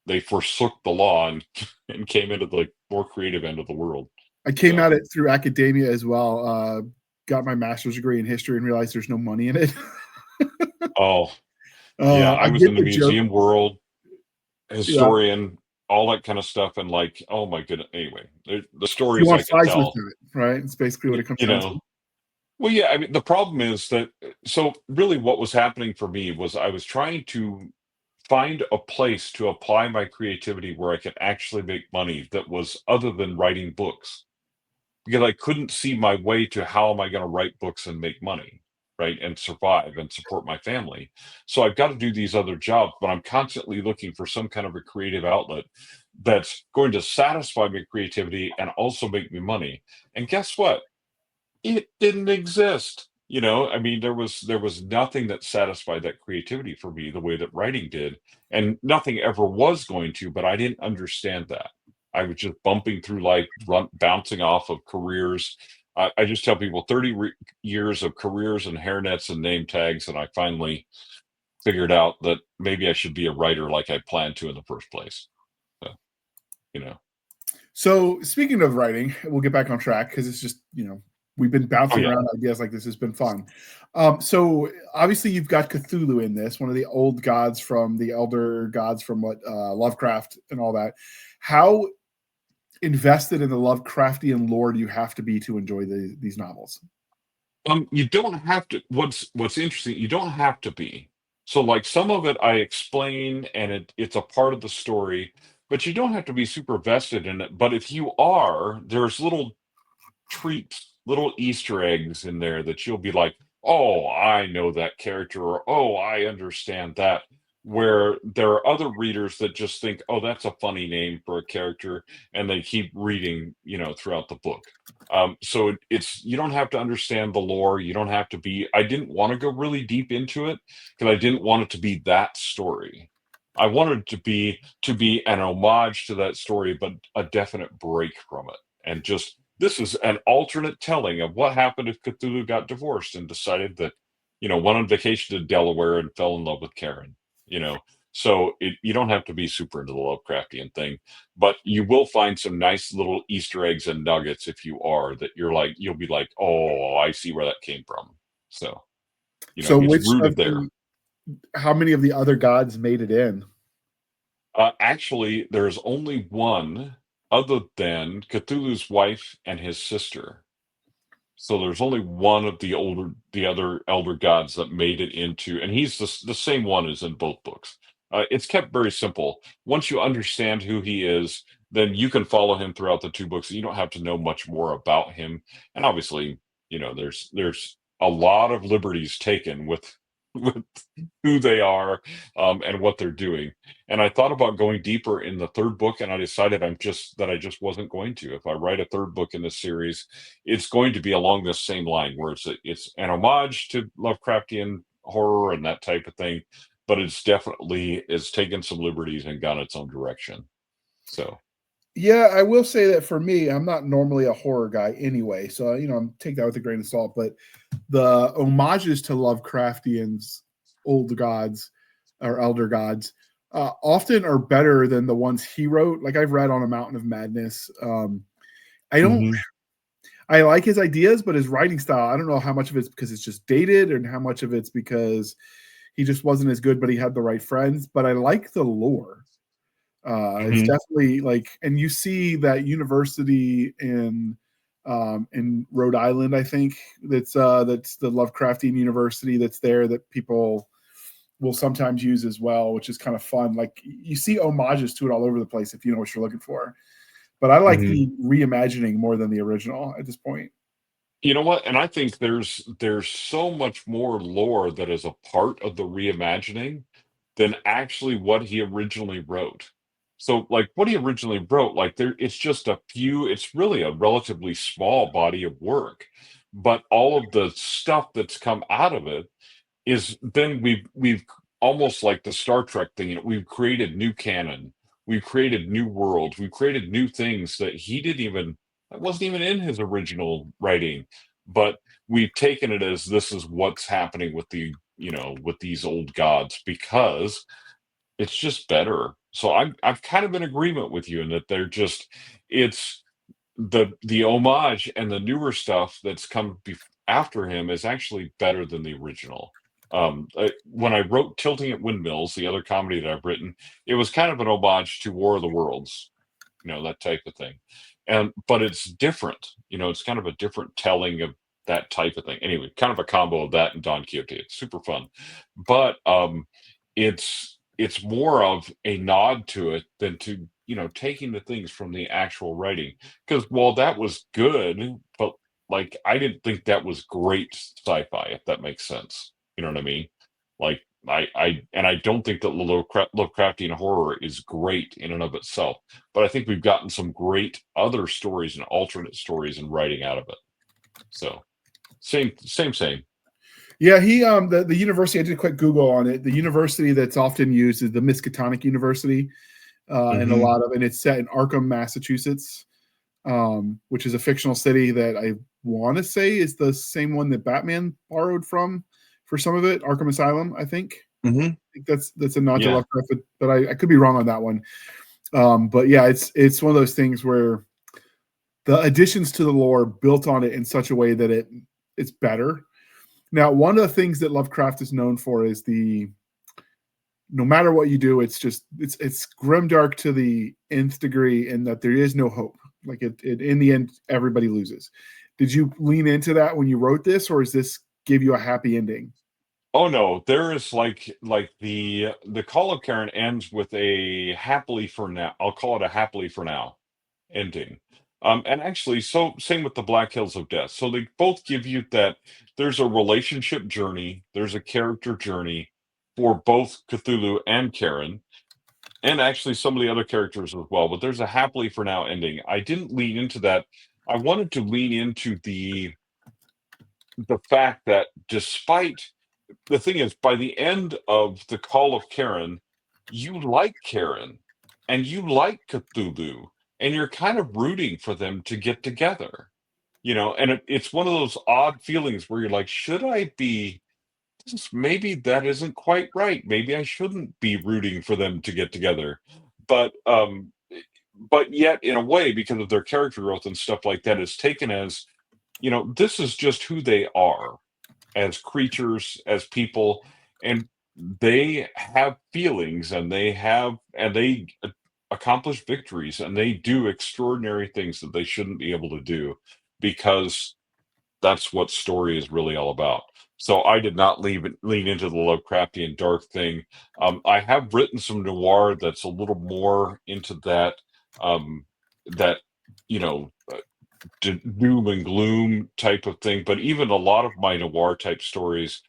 they forsook the law and and came into the more creative end of the world. I came So, at it through academia as well. Got my master's degree in history and realized there's no money in it. oh, yeah, I I was get in the the joke. museum world, Yeah. historian, all that kind of stuff, and like, oh my goodness. Anyway, the You stories want I could flies with tell, it, right? It's basically what it comes you down to. know. Well, yeah, I mean, the problem is that so really what was happening for me was I was trying to find a place to apply my creativity where I could actually make money that was other than writing books. Because I couldn't see my way to how am I going to write books and make money, right? And survive and support my family. So I've got to do these other jobs, but I'm constantly looking for some kind of a creative outlet that's going to satisfy my creativity and also make me money. And guess what? It didn't exist. I mean, there was nothing that satisfied that creativity for me the way that writing did, and nothing ever was going to, but I didn't understand that. I was just bumping through life, bouncing off of careers. I just tell people 30 years of careers and hairnets and name tags, and I finally figured out that maybe I should be a writer like I planned to in the first place. So, you know. So speaking of writing, we'll get back on track because it's just, we've been Oh bouncing yeah. around ideas like this. Has been fun. So obviously you've got Cthulhu in this, one of the old gods from the elder gods from what Lovecraft and all that. How invested in the Lovecraftian lore do you have to be to enjoy these novels? You don't have to. What's interesting, you don't have to be. So, like some of it, I explain, and it's a part of the story, but you don't have to be super vested in it. But if you are, there's little treats, little Easter eggs in there that you'll be like, "Oh, I know that character," or "Oh, I understand that." Where there are other readers that just think, "Oh, that's a funny name for a character," and they keep reading, throughout the book. So it's you don't have to understand the lore. You don't have to be. I didn't want to go really deep into it because I didn't want it to be that story. I wanted to be an homage to that story, but a definite break from it, and just this is an alternate telling of what happened if Cthulhu got divorced and decided that, went on vacation to Delaware and fell in love with Karen. You know, so you don't have to be super into the Lovecraftian thing, but you will find some nice little Easter eggs and nuggets if you are that you'll be like, oh, I see where that came from. So, So it's which rooted of there. how many of the other gods made it in? Actually, there's only one other than Cthulhu's wife and his sister. So there's only one of the other elder gods that made it into, and he's the same one as in both books. It's kept very simple. Once you understand who he is, then you can follow him throughout the two books. You don't have to know much more about him. And obviously, there's a lot of liberties taken with with who they are, and what they're doing. And I thought about going deeper in the third book, and I decided I just wasn't going to. If I write a third book in this series, it's going to be along this same line where it's an homage to Lovecraftian horror and that type of thing, but it's taken some liberties and gone its own direction. So, Yeah, I will say that for me, I'm not normally a horror guy anyway, so take that with a grain of salt. But the homages to Lovecraftian's old gods or elder gods often are better than the ones he wrote. Like I've read on a Mountain of Madness. I don't. Mhm. I like his ideas, but his writing style, I don't know how much of it's because it's just dated and how much of it's because he just wasn't as good, but he had the right friends. But I like the lore. It's Mhm. definitely like, and you see that university in Rhode Island, I think that's the Lovecraftian university that's there that people will sometimes use as well, which is kind of fun. Like you see homages to it all over the place if you know what you're looking for. But I like Mhm. the reimagining more than the original at this point. You know what? And I think there's so much more lore that is a part of the reimagining than actually what he originally wrote. So, like what he originally wrote, like it's just a few. It's really a relatively small body of work, but all of the stuff that's come out of it is then we've almost like the Star Trek thing. We've created new canon, we've created new worlds, we've created new things that he didn't even that wasn't even in his original writing, but we've taken it as this is what's happening with with these old gods because it's just better. So I'm kind of in agreement with you in that they're just it's the homage and the newer stuff that's come after him is actually better than the original. When I wrote Tilting at Windmills, the other comedy that I've written, it was kind of an homage to War of the Worlds, that type of thing. But it's different. It's kind of a different telling of that type of thing. Anyway, kind of a combo of that and Don Quixote. It's super fun. But it's more of a nod to it than to, taking the things from the actual writing. Because while that was good, but like I didn't think that was great sci-fi, if that makes sense. You know what I mean? Like I don't think that Lovecraftian horror is great in and of itself, but I think we've gotten some great other stories and alternate stories and writing out of it. So same. Yeah, he the university, I did a quick Google on it. The university that's often used is the Miskatonic University, and and it's set in Arkham, Massachusetts, which is a fictional city that I want to say is the same one that Batman borrowed from for some of it, Arkham Asylum, I think. I think that's a nod to Lovecraft, but I could be wrong on that one. But yeah, it's one of those things where the additions to the lore built on it in such a way that it's better. Now, one of the things that Lovecraft is known for is no matter what you do, it's grimdark to the nth degree, in that there is no hope. Like it in the end, everybody loses. Did you lean into that when you wrote this, or does this give you a happy ending? Oh no, there is like the Call of Karen ends with a happily for now. I'll call it a happily for now ending. And actually, so same with the Black Hills of Death. So they both give you that there's a relationship journey, there's a character journey for both Cthulhu and Karen, and actually some of the other characters as well. But there's a happily for now ending. I didn't lean into that. I wanted to lean into the fact that despite the thing is, by the end of the Call of Karen, you like Karen and you like Cthulhu, and you're kind of rooting for them to get together, and it's one of those odd feelings where you're like, should I be, maybe that isn't quite right. Maybe I shouldn't be rooting for them to get together. But yet, in a way, because of their character growth and stuff like that, is taken as, this is just who they are as creatures, as people, and they have feelings, and they accomplish victories, and they do extraordinary things that they shouldn't be able to do, because that's what story is really all about. So I did not lean into the Lovecraftian dark thing. I have written some noir that's a little more into that, that you know doom and gloom type of thing. But even a lot of my noir type stories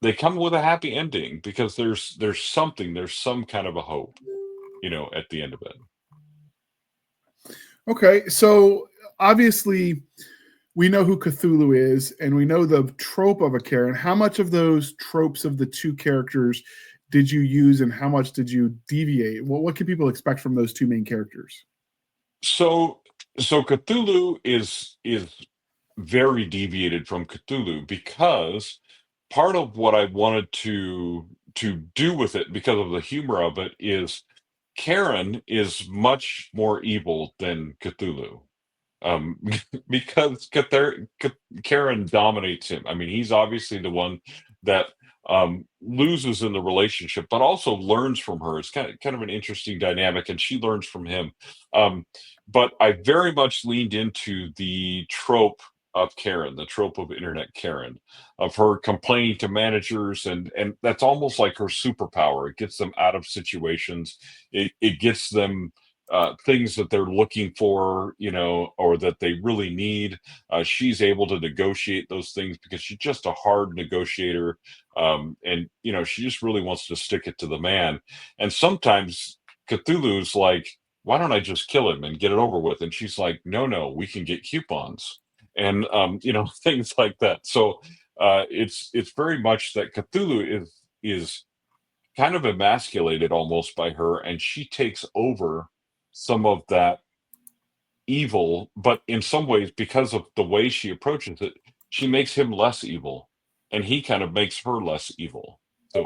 they come with a happy ending, because there's some kind of a hope, at the end of it. Okay, so obviously we know who Cthulhu is, and we know the trope of a Karen. How much of those tropes of the two characters did you use, and how much did you deviate? What can people expect from those two main characters? So Cthulhu is very deviated from Cthulhu, because part of what I wanted to do with it, because of the humor of it, is Karen is much more evil than Cthulhu. Um, because Karen dominates him. I mean, he's obviously the one that loses in the relationship, but also learns from her. It's kind of an interesting dynamic, and she learns from him. Um, but I very much leaned into the trope of Karen, the trope of internet Karen, of her complaining to managers, and that's almost like her superpower. It gets them out of situations. It gets them things that they're looking for, or that they really need. She's able to negotiate those things because she's just a hard negotiator. And, she just really wants to stick it to the man. And sometimes Cthulhu's like, why don't I just kill him and get it over with? And she's like, no, we can get coupons. And, things like that. So it's very much that Cthulhu is kind of emasculated almost by her, and she takes over some of that evil, but in some ways, because of the way she approaches it, she makes him less evil, and he kind of makes her less evil. So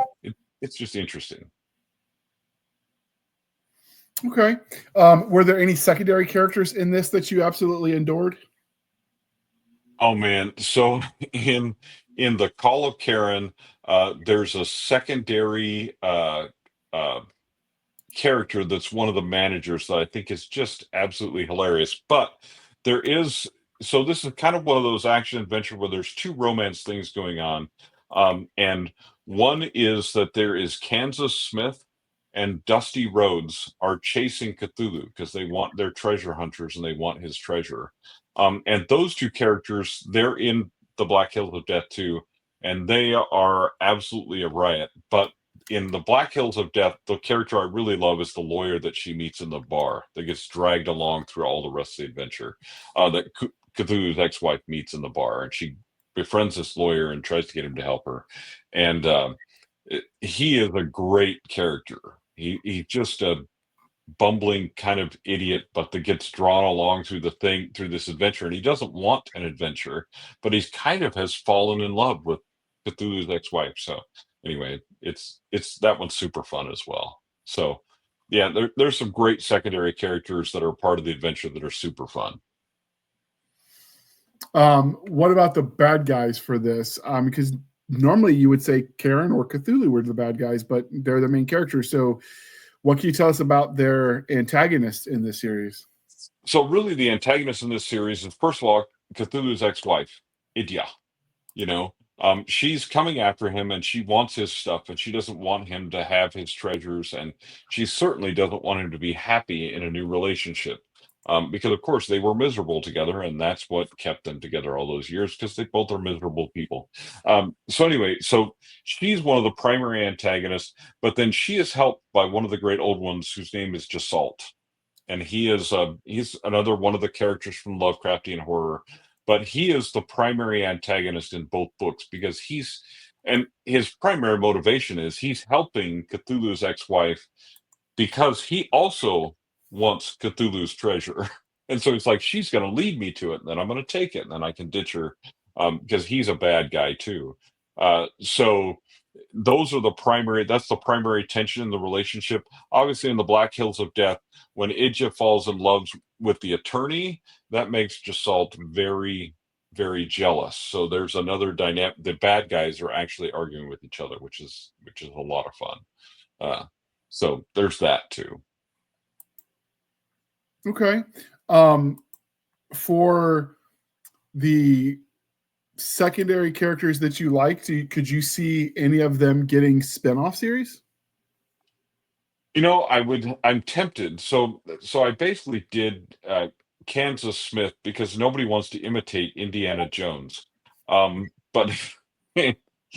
it's just interesting. Okay. Were there any secondary characters in this that you absolutely adored? Oh man, so in in the Call of Karen, there's a secondary uh, character that's one of the managers that I think is just absolutely hilarious. But there is, so this is kind of one of those action adventure where there's two romance things going on. And one is that there is Kansas Smith and Dusty Rhodes are chasing Cthulhu because they want their treasure hunters and they want his treasure. And those two characters, they're in the Black Hills of Death too, and they are absolutely a riot. But in the Black Hills of Death, the character I really love is the lawyer that she meets in the bar that gets dragged along through all the rest of the adventure. That Cthulhu's ex-wife meets in the bar, and she befriends this lawyer and tries to get him to help her. And he is a great character. He's just a bumbling kind of idiot, but that gets drawn along through this adventure, and he doesn't want an adventure, but he's kind of has fallen in love with Cthulhu's ex-wife. So anyway, it's that one's super fun as well. So yeah, there's some great secondary characters that are part of the adventure that are super fun. What about the bad guys for this? Because normally you would say Karen or Cthulhu were the bad guys, but they're the main characters. So what can you tell us about their antagonists in this series? So really, the antagonist in this series is, first of all, Cthulhu's ex-wife, Idya. You know, she's coming after him and she wants his stuff, and she doesn't want him to have his treasures, and she certainly doesn't want him to be happy in a new relationship. Because of course they were miserable together, and that's what kept them together all those years, because they both are miserable people. So anyway, so she's one of the primary antagonists, but then she is helped by one of the great old ones whose name is Jasalt, and he's another one of the characters from Lovecraftian horror, but he is the primary antagonist in both books because and his primary motivation is he's helping Cthulhu's ex-wife because he also wants Cthulhu's treasure. And so he's like, she's going to lead me to it, and then I'm going to take it, and then I can ditch her, because he's a bad guy too. So that's the primary tension in the relationship. Obviously, in the Black Hills of Death, when Idja falls in love with the attorney, that makes Jasalt very, very jealous. So there's another dynamic. The bad guys are actually arguing with each other, which is a lot of fun. So there's that too. Okay. For the secondary characters that you liked, could you see any of them getting spin-off series? I'm tempted. So I basically did Kansas Smith because nobody wants to imitate Indiana Jones. But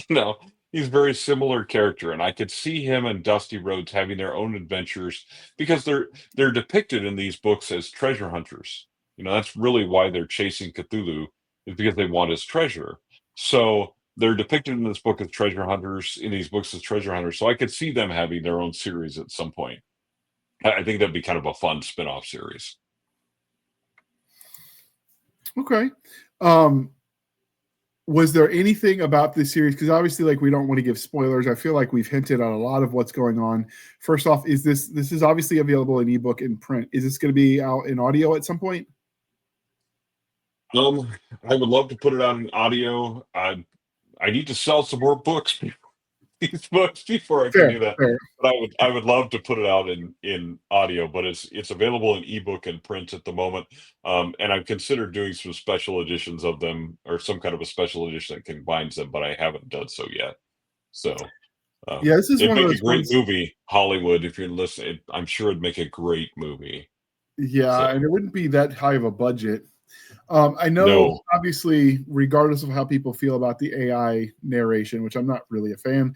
know, he's a very similar character, and I could see him and Dusty Rhodes having their own adventures because they're depicted in these books as treasure hunters. That's really why they're chasing Cthulhu, is because they want his treasure. So they're depicted in this book as treasure hunters, in these books as treasure hunters. So I could see them having their own series at some point. I think that'd be kind of a fun spin-off series. Okay. Was there anything about this series? Because obviously, like, we don't want to give spoilers. I feel like we've hinted on a lot of what's going on. First off, this is obviously available in ebook and print. Is this going to be out in audio at some point? I would love to put it out in audio. I need to sell some more books, these books, before I can do that. Fair. But I would love to put it out in audio, but it's available in ebook and print at the moment. And I've considered doing some special editions of them, or some kind of a special edition that combines them, but I haven't done so yet. So yeah, this is it'd one of make those a great ones, movie. Hollywood, if you're listening, I'm sure it'd make a great movie. Yeah, So, and it wouldn't be that high of a budget. I know, no. obviously, regardless of how people feel about the AI narration, which I'm not really a fan,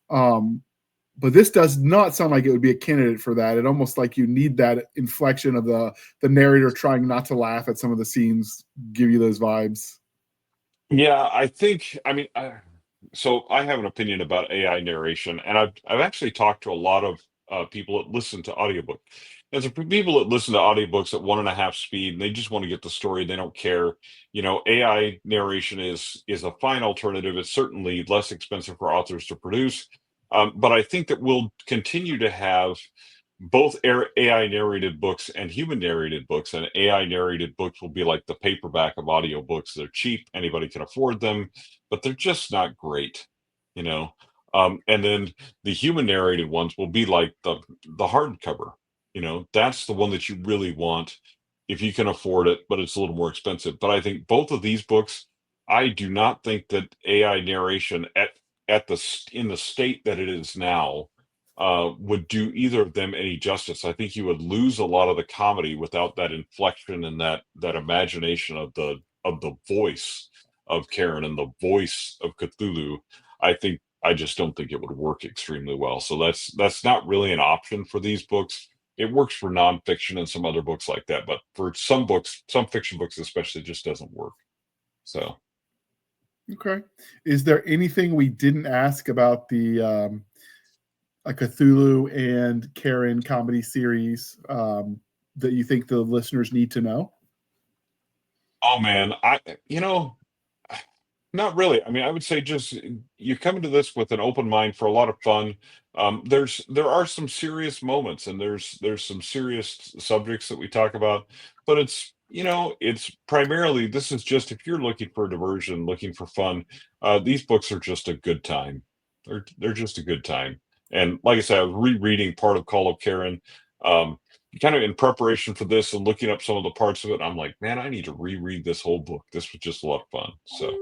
but this does not sound like it would be a candidate for that. It almost like you need that inflection of the narrator trying not to laugh at some of the scenes, give you those vibes. Yeah, so I have an opinion about AI narration, and I've actually talked to a lot of people that listen to audiobook. And so for people that listen to audiobooks at 1.5 speed, and they just want to get the story, they don't care. AI narration is a fine alternative. It's certainly less expensive for authors to produce, but I think that we'll continue to have both AI narrated books and human narrated books, and AI narrated books will be like the paperback of audiobooks. They're cheap, anybody can afford them, but they're just not great, you know. And then the human narrated ones will be like the hardcover, you know. That's the one that you really want if you can afford it, but it's a little more expensive. But I think both of these books, I do not think that AI narration in the state that it is now would do either of them any justice. I think you would lose a lot of the comedy without that inflection and that imagination of the voice of Karen and the voice of Cthulhu. I just don't think it would work extremely well. So that's not really an option for these books. It works for nonfiction and some other books like that, but for some books, some fiction books especially, it just doesn't work. So, okay. Is there anything we didn't ask about the a Cthulhu and Karen comedy series that you think the listeners need to know? oh man, not really. I mean, I would say just you come into this with an open mind for a lot of fun. There are some serious moments, and there's some serious subjects that we talk about, but it's primarily, this is just if you're looking for a diversion, looking for fun. These books are just a good time. They're just a good time. And like I said, I was rereading part of Call of Karen. Kind of in preparation for this and looking up some of the parts of it, I'm like, man, I need to reread this whole book. This was just a lot of fun. So.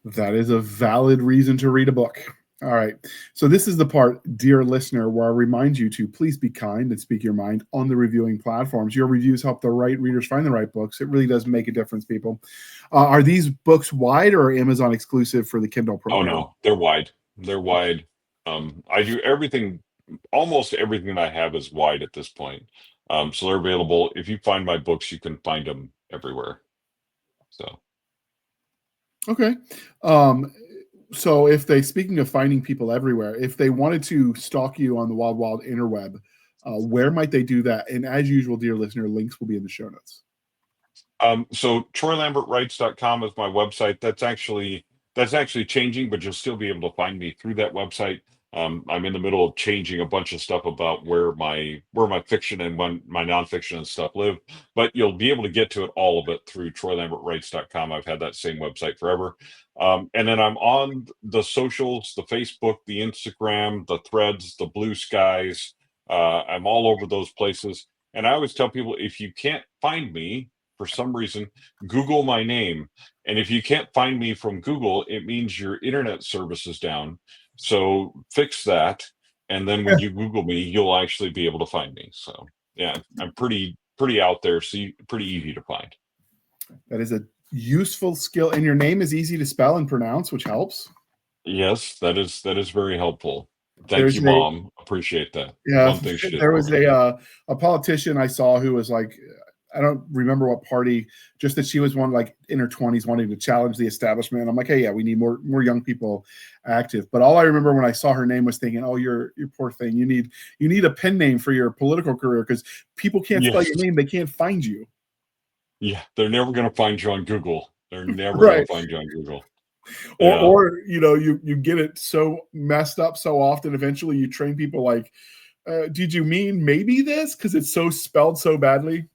That is a valid reason to read a book. All right. So this is the part, dear listener, where I remind you to please be kind and speak your mind on the reviewing platforms. Your reviews help the right readers find the right books. It really does make a difference, people. Are these books wide or Amazon exclusive for the Kindle program? Oh no, they're wide. They're wide. I do everything, almost everything that I have is wide at this point. So they're available. If you find my books, you can find them everywhere. So. Okay. So if they, speaking of finding people everywhere, if they wanted to stalk you on the wild, wild interweb, where might they do that? And as usual, dear listener, links will be in the show notes. So TroyLambertWrites.com is my website. That's actually changing, but you'll still be able to find me through that website. I'm in the middle of changing a bunch of stuff about where my fiction and my nonfiction and stuff live, but you'll be able to get to it, all of it, through TroyLambertWrites.com. I've had that same website forever. And then I'm on the socials, the Facebook, the Instagram, the Threads, the Blue Skies. I'm all over those places. And I always tell people, if you can't find me for some reason, Google my name. And if you can't find me from Google, it means your internet service is down. So fix that. And then when you Google me, you'll actually be able to find me. So yeah, I'm pretty out there. So pretty easy to find. That is a useful skill. And your name is easy to spell and pronounce, which helps. Yes, that is very helpful. Thank you, Mom. Appreciate that. Yeah, One thing she did there was for me. a politician I saw who was like, I don't remember what party, just that she was one like in her 20s wanting to challenge the establishment. I'm like, hey, yeah, we need more young people active. But all I remember when I saw her name was thinking, oh, you're poor thing. You need a pen name for your political career, because people can't spell your name. They can't find you. Yeah, they're never going to find you on Google. They're never Right. going to find you on Google. Or you get it so messed up so often. Eventually, you train people like, did you mean maybe this? Because it's so spelled so badly.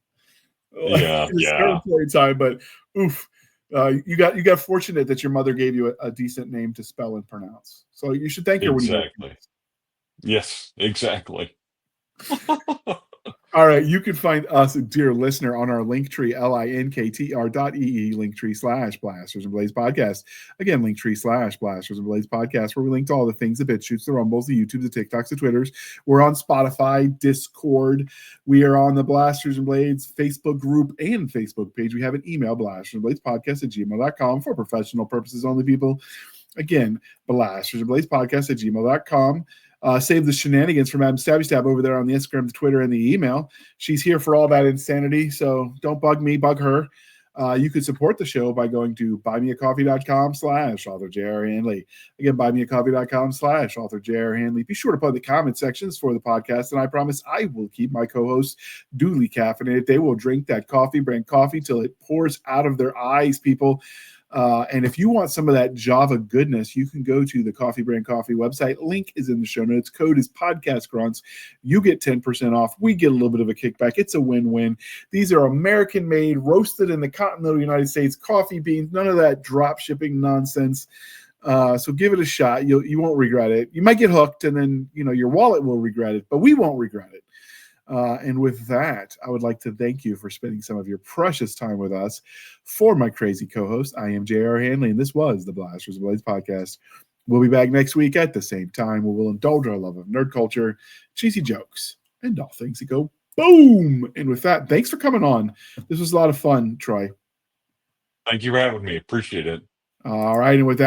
Yeah, certain point in time, but oof, you got fortunate that your mother gave you a decent name to spell and pronounce. So you should thank her when you. Exactly. Yes, exactly. All right, you can find us, dear listener, on our Linktree, linktr.ee, Linktree/Blasters and Blaze Podcast. Again, Linktree/Blasters and Blaze Podcast, where we link to all the things, the BitChutes, the Rumbles, the YouTubes, the TikToks, the Twitters. We're on Spotify, Discord. We are on the Blasters and Blades Facebook group and Facebook page. We have an email, blastersandbladespodcast@gmail.com, for professional purposes only, people. Again, blastersandbladespodcast@gmail.com. Save the shenanigans from Madam Stabby Stab over there on the Instagram, the Twitter, and the email. She's here for all that insanity, so don't bug me, bug her. You can support the show by going to buymeacoffee.com/author JR Handley. Again, buymeacoffee.com/author JR Handley. Be sure to put in the comment sections for the podcast, and I promise I will keep my co-hosts duly caffeinated. They will drink that coffee brand coffee till it pours out of their eyes, people. And if you want some of that Java goodness, you can go to the Coffee Brand Coffee website. Link is in the show notes. Code is Podcast Grunts. You get 10% off. We get a little bit of a kickback. It's a win-win. These are American-made, roasted in the continental United States coffee beans. None of that drop shipping nonsense. So give it a shot. You won't regret it. You might get hooked, and then your wallet will regret it, but we won't regret it. And with that, I would like to thank you for spending some of your precious time with us. For my crazy co-host, I am JR Handley, and this was the Blasters and Blades podcast. We'll be back next week at the same time, where we'll indulge our love of nerd culture, cheesy jokes, and all things that go boom. And with that, thanks for coming on. This was a lot of fun, Troy. Thank you for having me. Appreciate it. All right, and with that,